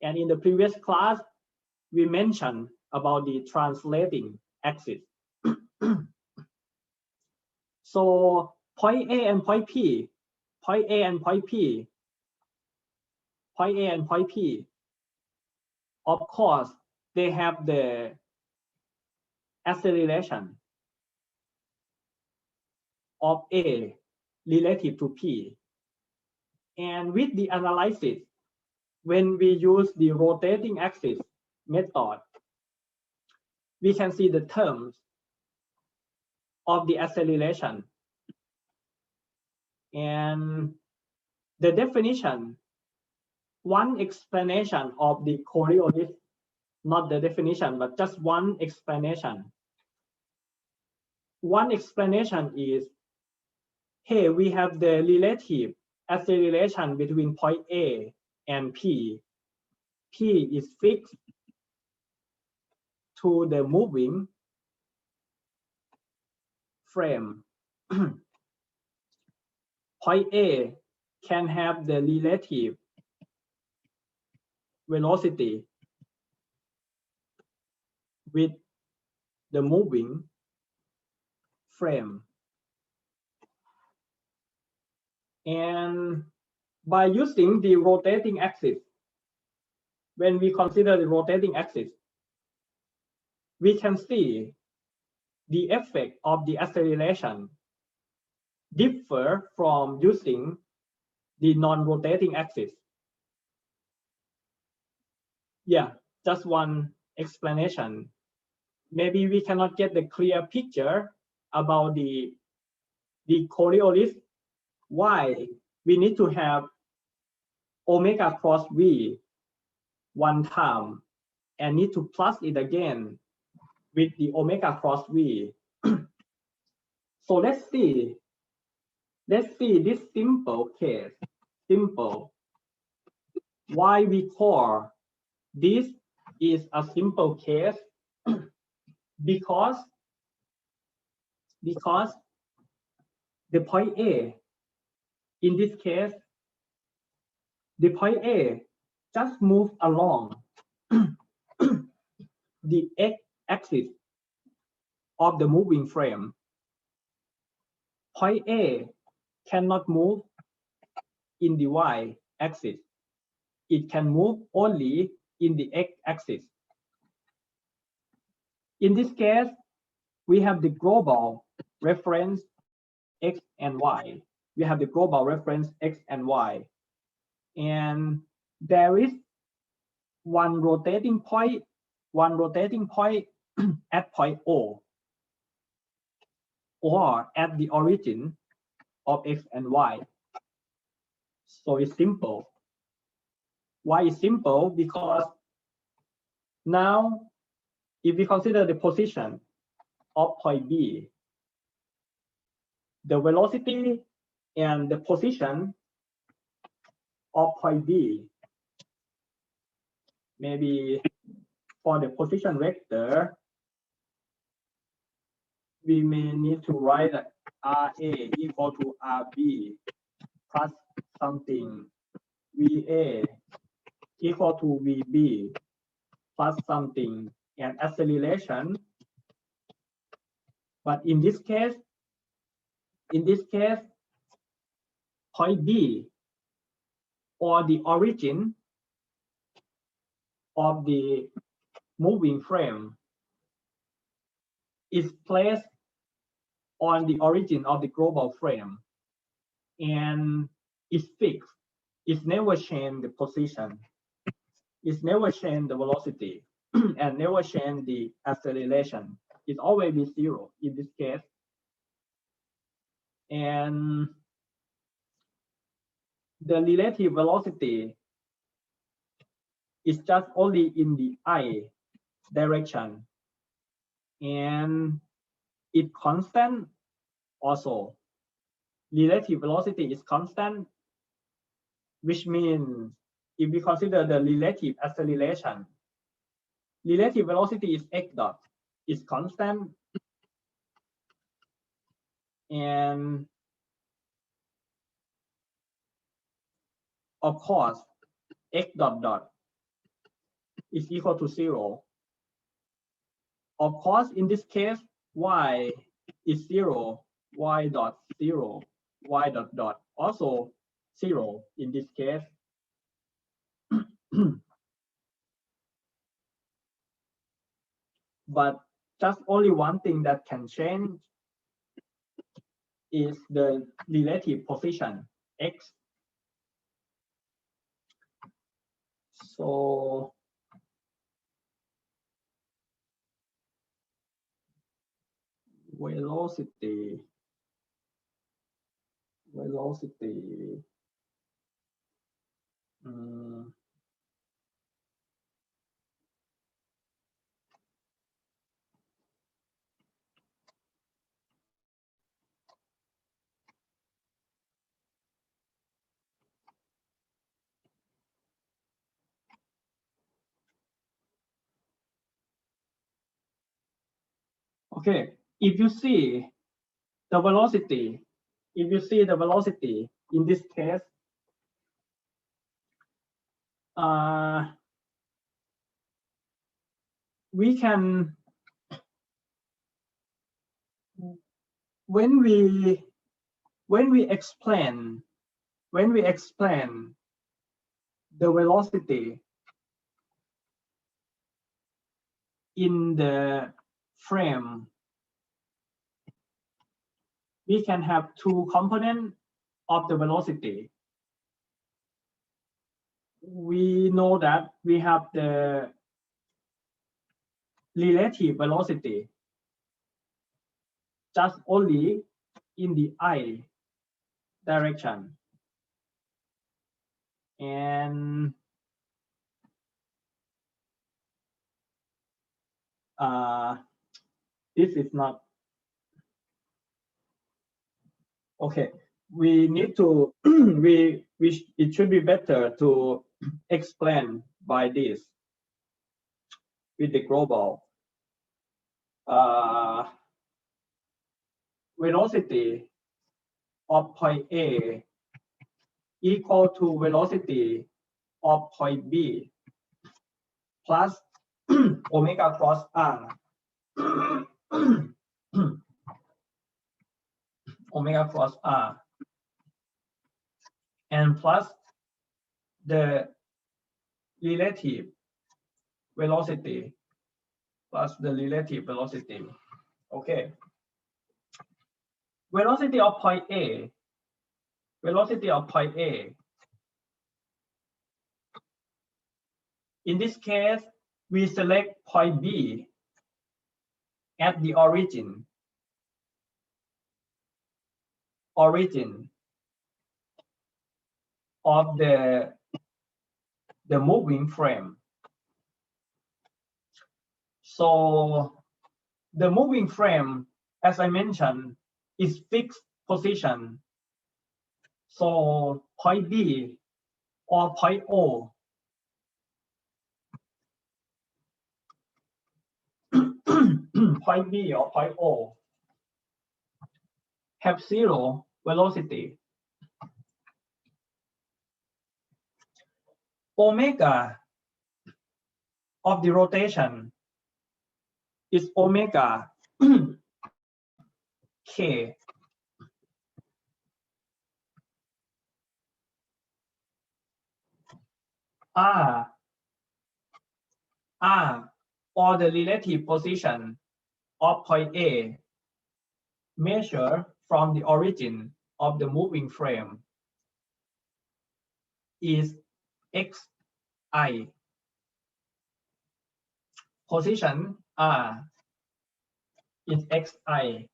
and in the previous class we mentioned about the translating axis. So point A and point P point A and point P, point A and point P, of course, they have the acceleration of A relative to P. And with the analysis, when we use the rotating axis method, we can see the terms of the acceleration. And the definition, one explanation of the Coriolis, not the definition, but just one explanation. One explanation is, hey, we have the relative acceleration between point A and P. P is fixed to the moving frame. Point A can have the relative velocity with the moving frame. And by using the rotating axis, when we consider the rotating axis, we can see the effect of the acceleration differ from using the non-rotating axis. Yeah, just one explanation. Maybe we cannot get the clear picture about the Coriolis, why we need to have omega cross V one time and need to plus it again with the omega cross V. So let's see this simple case, why we call this is a simple case because the point A, in this case, the point A just move along the x-axis of the moving frame. Point A cannot move in the y-axis. It can move only in the x-axis. In this case, we have the global reference x and y. We have the global reference x and y. And there is one rotating point at point O, or at the origin of x and y. So it's simple. Why is simple? Because now, if we consider the position of point B, the velocity and the position of point B, maybe for the position vector, we may need to write RA equal to RB plus something, VA equal to VB plus something, and acceleration. But in this case, point B, or the origin of the moving frame, is placed on the origin of the global frame and is fixed. It's never change the position. It's never change the velocity and never change the acceleration. It always be zero in this case. And the relative velocity is just only in the I direction. And it constant also. Relative velocity is constant, which means if we consider the relative acceleration, relative velocity is x dot, is constant, and of course x dot dot is equal to 0. Of course, in this case, y is 0, y dot 0, y dot dot also 0 in this case. But just only one thing that can change is the relative position x. So velocity okay, if you see the velocity in this case, we can, when we explain the velocity in the frame, we can have two components of the velocity. We know that we have the relative velocity just only in the I direction, and this is not okay. We need to it should be better to explain by this with the global velocity of point A equal to velocity of point B plus omega cross R omega cross R and plus the relative velocity okay. Velocity of point A in this case we select point B at the origin of the moving frame. So the moving frame, as I mentioned, is fixed position. So point B or point O point B or point O have 0 velocity. Omega of the rotation is omega k r or the relative position of point A measured from the origin of the moving frame is xi. Position r is xi,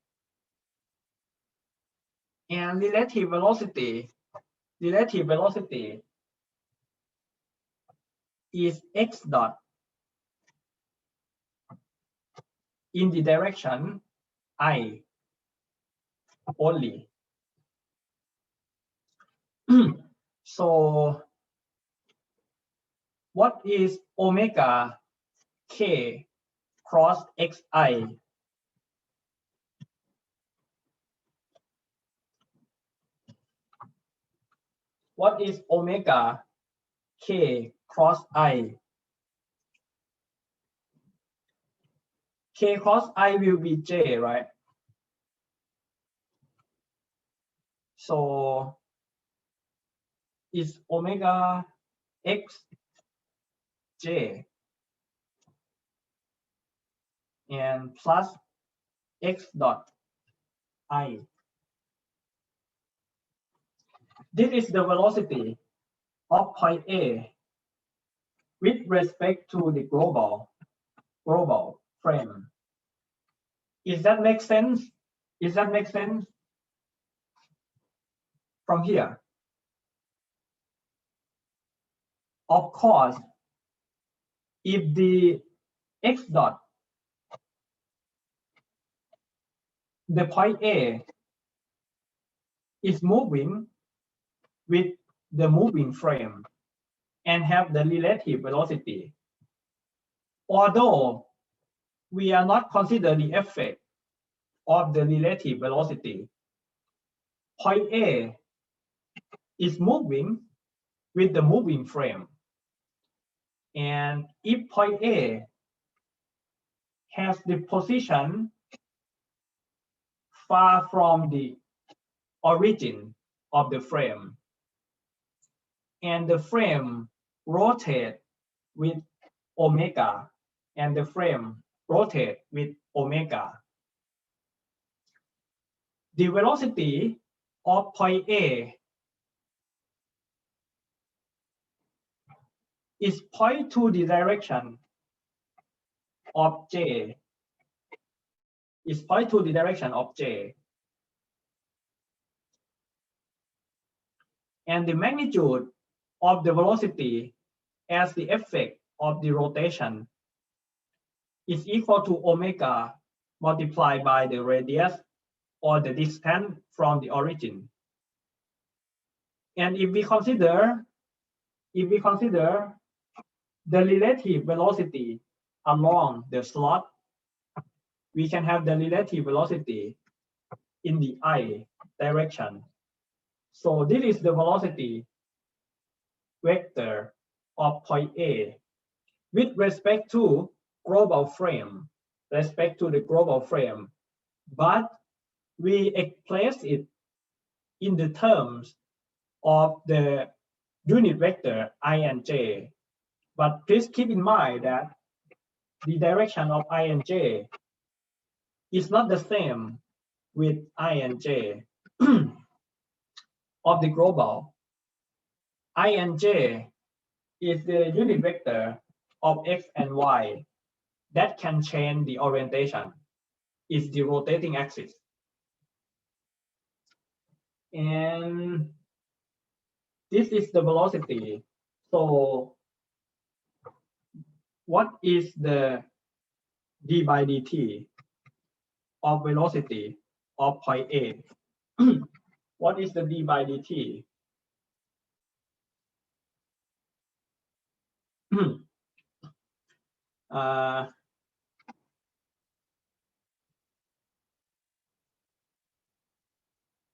and relative velocity is x dot in the direction I only. So what is omega k cross xi? What is omega k cross I? K cross I will be j, right? So is omega x j and plus x dot I. This is the velocity of point A with respect to the global frame. Is that make sense? Is that make sense? From here? Of course, if the x dot, the point A is moving with the moving frame and have the relative velocity, although we are not consider the effect of the relative velocity, point A is moving with the moving frame. And if point A has the position far from the origin of the frame, and the frame rotates with omega, and the frame rotates with omega, the velocity of point A is point to the direction of J, is point to the direction of J. And the magnitude of the velocity as the effect of the rotation is equal to omega multiplied by the radius or the distance from the origin. And if we consider the relative velocity along the slot, we can have the relative velocity in the I direction. So this is the velocity vector of point A with respect to global frame, but we express it in the terms of the unit vector I and j. But please keep in mind that the direction of I and j is not the same with I and j of the global. I and j is the unit vector of x and y that can change the orientation. It's the rotating axis. And this is the velocity. So what is the d by dt of velocity of point A? What is the d by dt?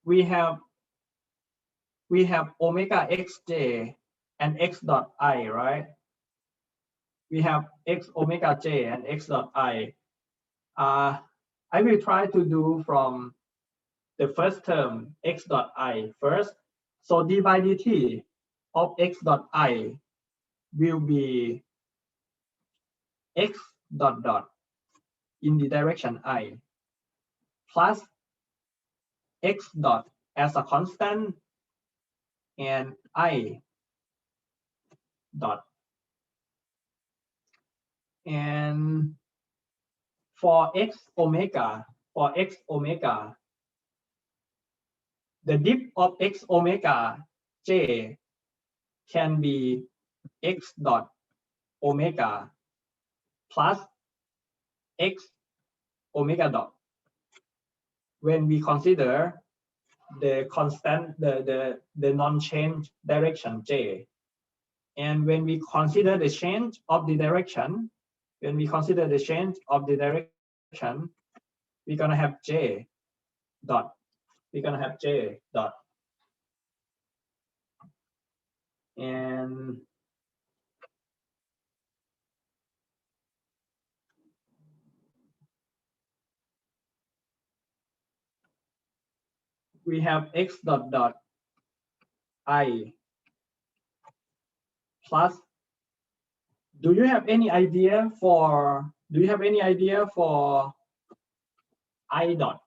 We have omega xj and x dot I, right? We have x omega j and x dot I. I will try to do from the first term x dot I first. So d by dt of x dot I will be x dot dot in the direction I plus x dot as a constant and I dot. And for x omega, the dip of x omega j can be x dot omega plus x omega dot when we consider the constant, the non-change direction j. And when we consider the change of the direction, we're gonna have j dot. And we have x dot dot I plus, do you have any idea for I dot?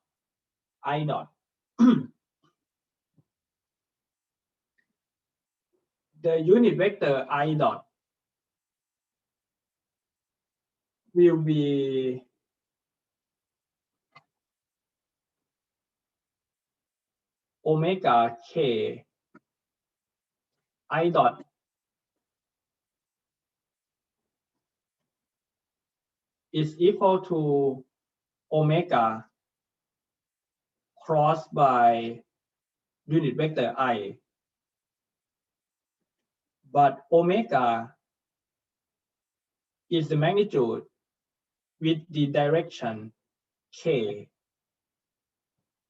The unit vector I dot will be omega k. I dot is equal to omega crossed by unit vector I, but omega is the magnitude with the direction k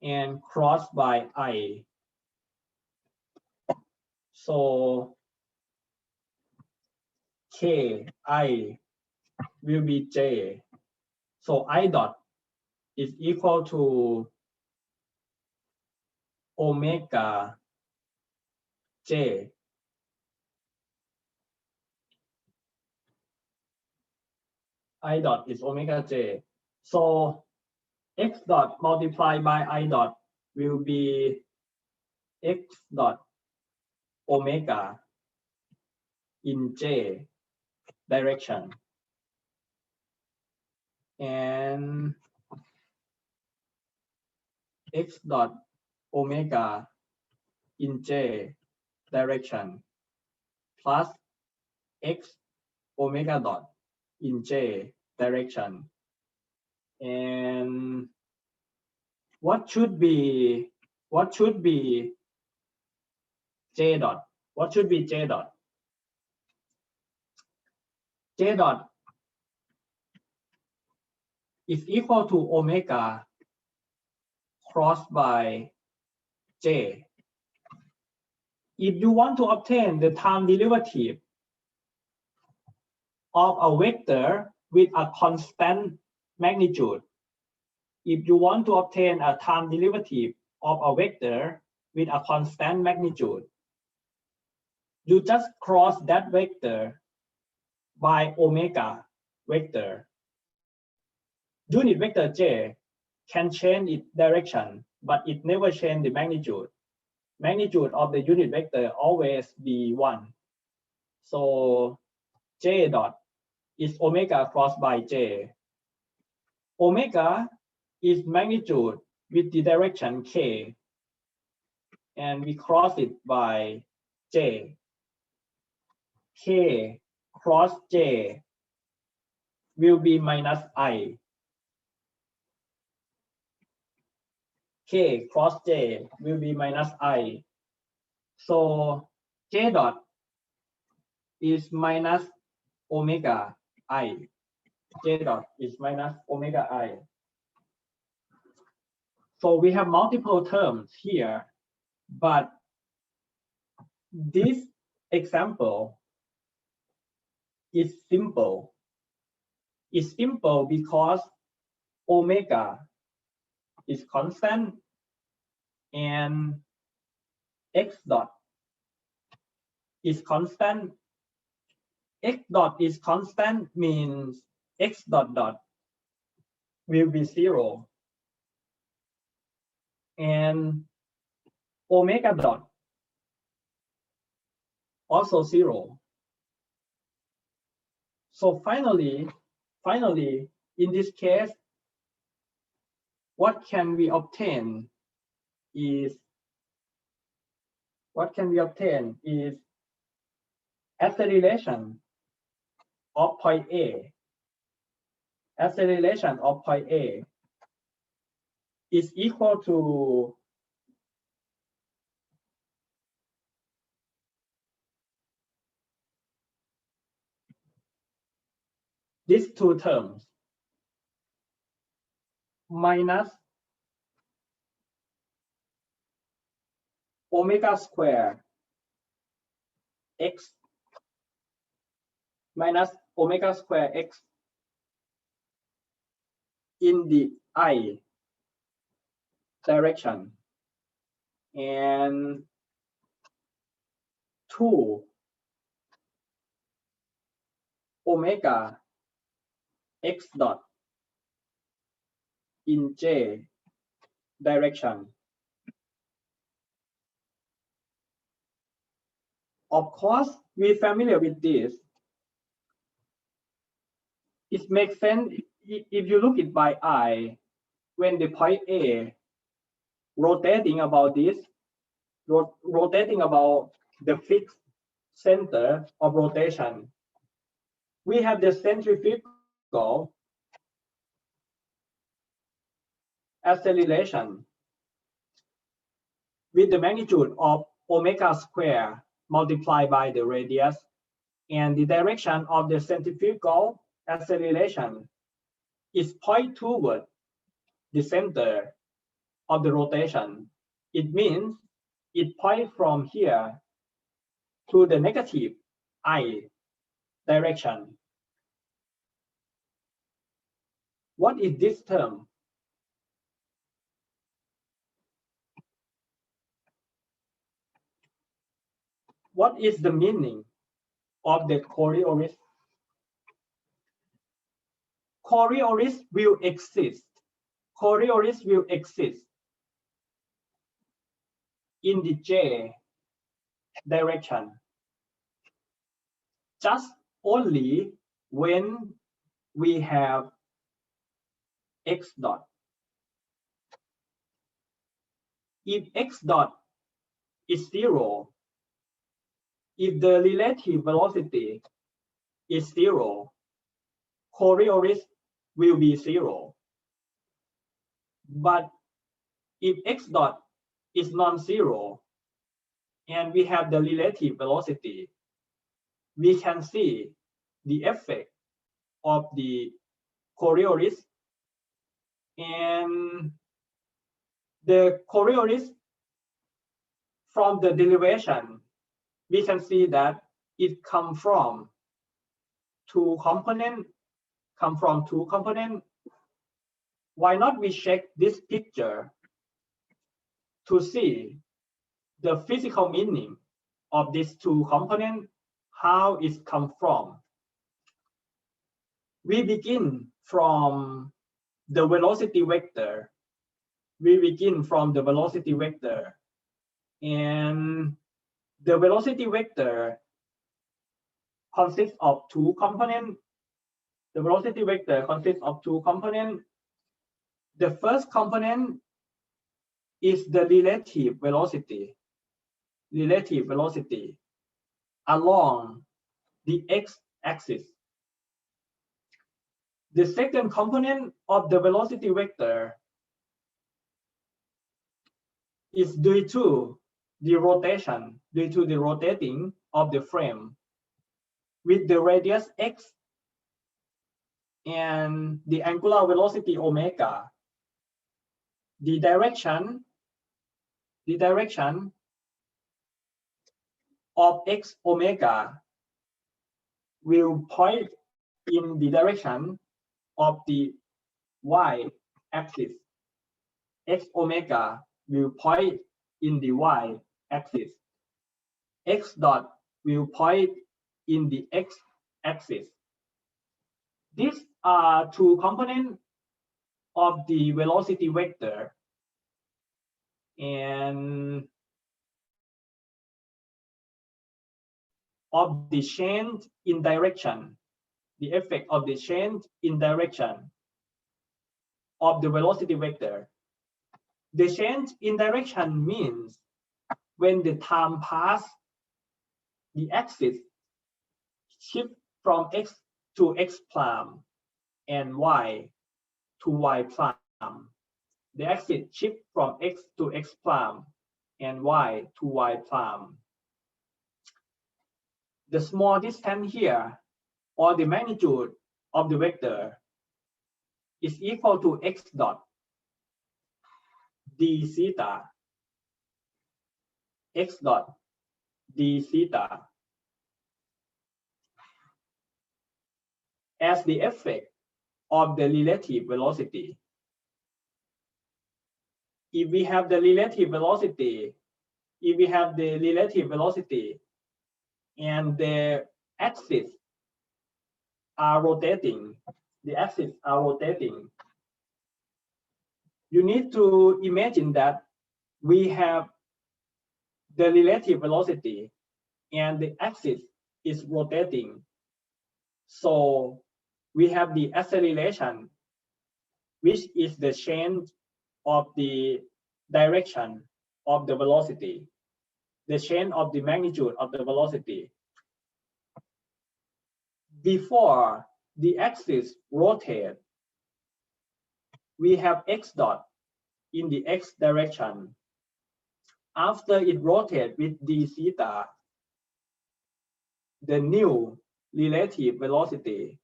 and crossed by I. So k I will be j. So I dot is equal to omega j. I dot is omega j. So x dot multiplied by I dot will be x dot omega in j direction, and x dot omega in j direction plus x omega dot in j direction. And what should be j dot? What should be j dot? J dot is equal to omega crossed by j. If you want to obtain the time derivative of a vector with a constant magnitude, if you want to obtain a time derivative of a vector with a constant magnitude, you just cross that vector by omega vector. Unit vector j can change its direction, but it never change the magnitude. Magnitude of the unit vector always be 1. So j dot is omega crossed by j. Omega is magnitude with the direction k, and we cross it by j. K cross j will be minus I. K cross j will be minus I. So j dot is minus omega I. J dot is minus omega I. So we have multiple terms here, but this example is simple. It's simple because omega is constant and x dot is constant. X dot is constant means x dot dot will be 0, and omega dot also 0. So finally, in this case, what can we obtain is acceleration of point A. Acceleration of point A is equal to these two terms minus omega square x minus omega square x in the I direction, and 2 omega x dot in j direction. Of course, we're familiar with this. It makes sense if you look it by eye, when the point A rotating about this, rotating about the fixed center of rotation, we have the centrifugal acceleration with the magnitude of omega square multiplied by the radius, and the direction of the centrifugal acceleration is point toward the center of the rotation. It means it points from here to the negative I direction. What is this term? What is the meaning of the Coriolis? Coriolis will exist. Coriolis will exist in the J direction just only when we have x dot. If x dot is 0, if the relative velocity is 0, Coriolis will be 0. But if x dot is non-zero and we have the relative velocity, we can see the effect of the Coriolis, and the Coriolis from the derivation, we can see that it comes from two components. Why not we check this picture to see the physical meaning of these two components, how it comes from. We begin from the velocity vector. And the velocity vector consists of two components. The first component is the relative velocity along the x-axis. The second component of the velocity vector is due to the rotating of the frame with the radius x and the angular velocity omega. The direction of x omega will point in the direction of the y-axis. X omega will point in the y-axis. X dot will point in the x-axis. These are two components of the velocity vector, and of the change in direction, the effect of the change in direction of the velocity vector. The change in direction means when the time pass, the axis shift from x to x prime and y to y prime. The axis shift from x to x prime and y to y prime. The small distance here, or the magnitude of the vector, is equal to x dot d theta. X dot d theta as the effect of the relative velocity. If we have the relative velocity, and the axis are rotating, the axes are rotating, you need to imagine that we have the relative velocity and the axis is rotating. So we have the acceleration, which is the change of the direction of the velocity, the change of the magnitude of the velocity. Before the axis rotates, we have x dot in the x direction. After it rotates with d theta, the new relative velocity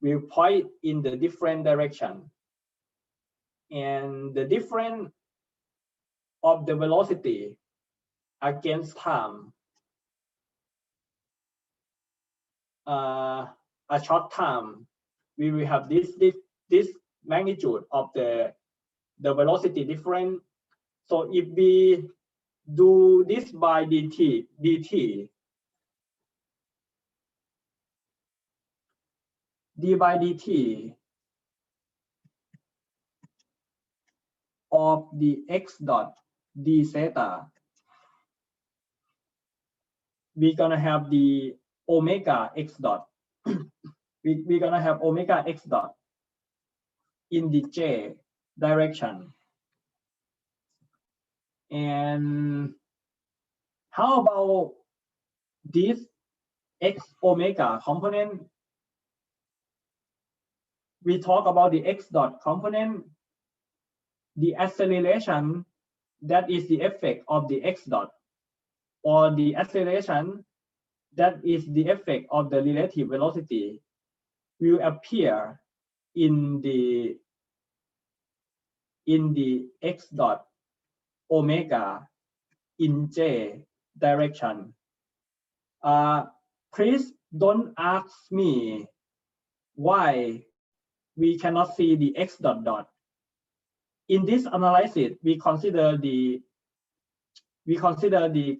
will point in the different direction. And the difference of the velocity against time, a short time, we will have this magnitude of the velocity difference. So if we do this by dt d by dt of the x dot d theta, we're gonna have the omega x dot. We're gonna have omega x dot in the j direction. And how about this x omega component? We talk about the x dot component, the acceleration, that is the effect of the x dot, or the acceleration, that is the effect of the relative velocity, will appear in the x dot omega in j direction. Please don't ask me why we cannot see the x dot dot. In this analysis, we consider the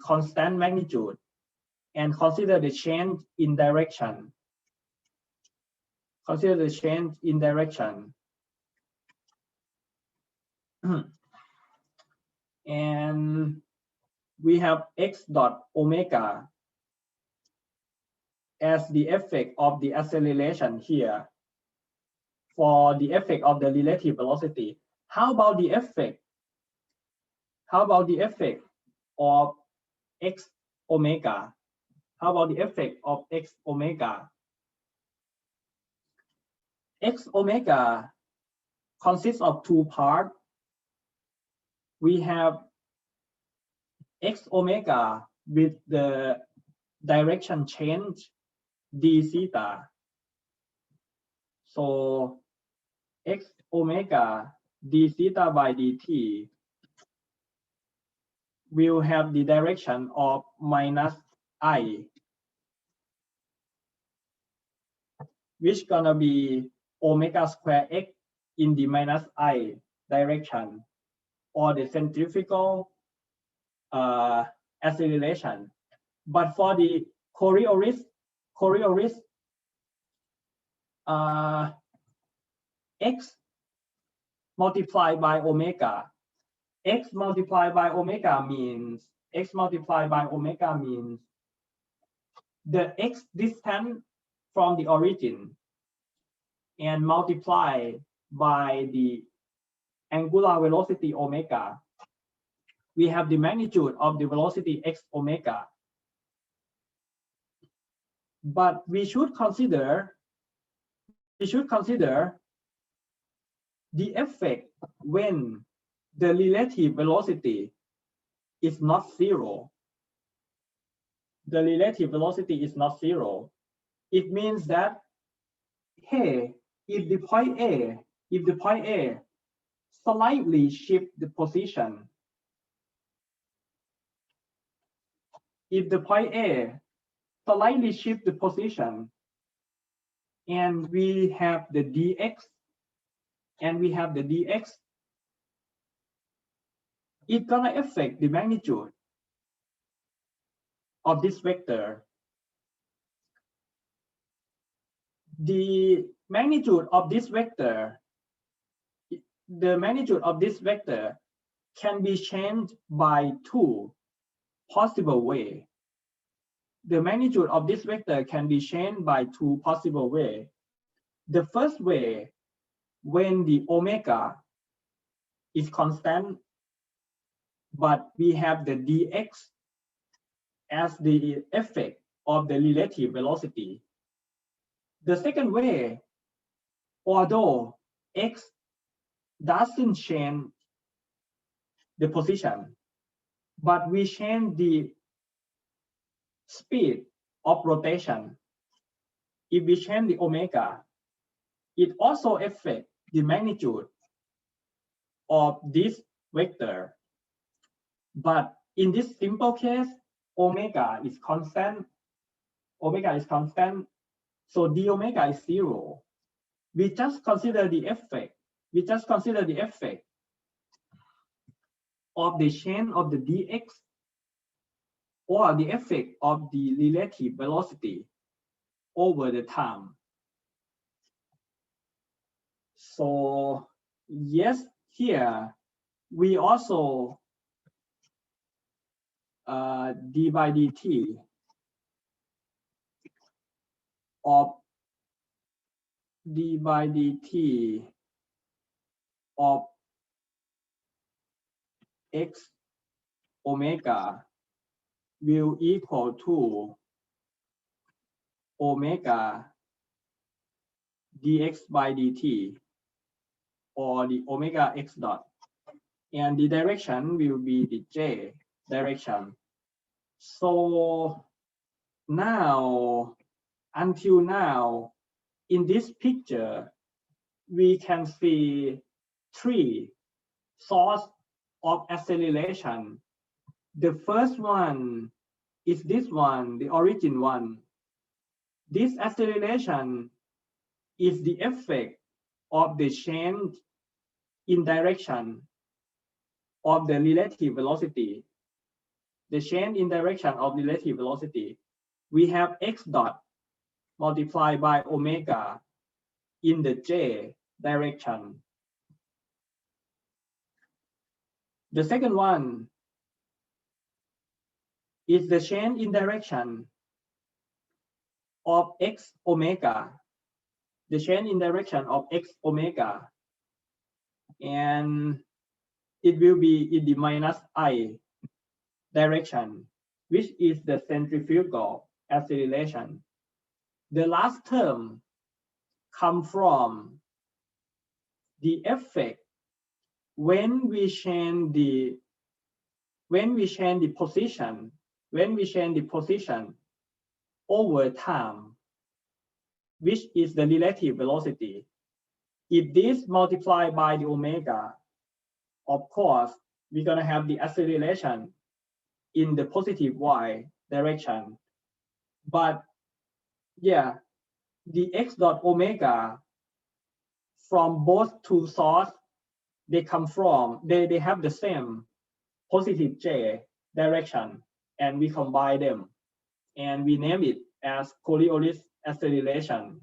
constant magnitude and consider the change in direction. Consider the change in direction. And we have x dot omega as the effect of the acceleration here for the effect of the relative velocity. How about the effect? How about the effect of x omega? How about the effect of x omega? X omega consists of two parts. We have x omega with the direction change d theta. So x omega d theta by dt will have the direction of minus I, which gonna be omega square x in the minus I direction, or the centrifugal acceleration. But for the Coriolis, x multiplied by omega. X multiplied by omega means the x distance from the origin and multiply by the angular velocity omega. We have the magnitude of the velocity x omega. But we should consider the effect when the relative velocity is not zero. The relative velocity is not zero. It means that, hey, if the point A slightly shift the position, if the point A slightly shift the position, and we have the dx, it's gonna affect the magnitude of this vector. the magnitude of this vector, can be changed by two possible ways. The magnitude of this vector can be changed by two possible ways. The first way, when the omega is constant, but we have the dx as the effect of the relative velocity. The second way, although x doesn't change the position, but we change the speed of rotation. If we change the omega, it also affects the magnitude of this vector. But in this simple case, omega is constant. So d omega is 0. We just consider the effect. Of the change of the dx, or the effect of the relative velocity over the time. So yes, here we also d by dt of x omega will equal to omega dx by dt, or the omega x dot, and the direction will be the j direction. So now, until now, in this picture, we can see three sources of acceleration. The first one is this one, the origin one. This acceleration is the effect of the change in direction of the relative velocity. The change in direction of relative velocity. We have x dot multiplied by omega in the j direction. The second one is the change in direction of x omega, the change in direction of x omega, and it will be in the minus I direction, which is the centrifugal acceleration. The last term comes from the effect when we change the position over time, which is the relative velocity. If this multiplied by the omega, of course, we're gonna have the acceleration in the positive y direction. But yeah, the x dot omega from both two sources, they have the same positive j direction, and we combine them, and we name it as Coriolis acceleration.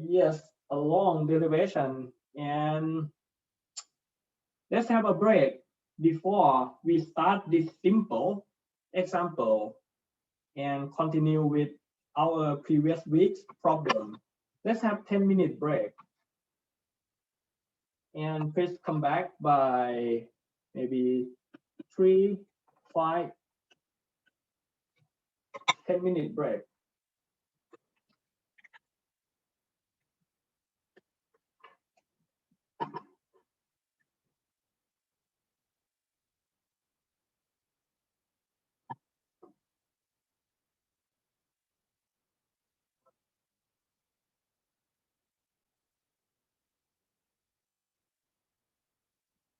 Yes, a long derivation, and let's have a break before we start this simple example and continue with our previous week's problem. Let's have 10-minute break. And please come back by maybe 3, 5, 10-minute break.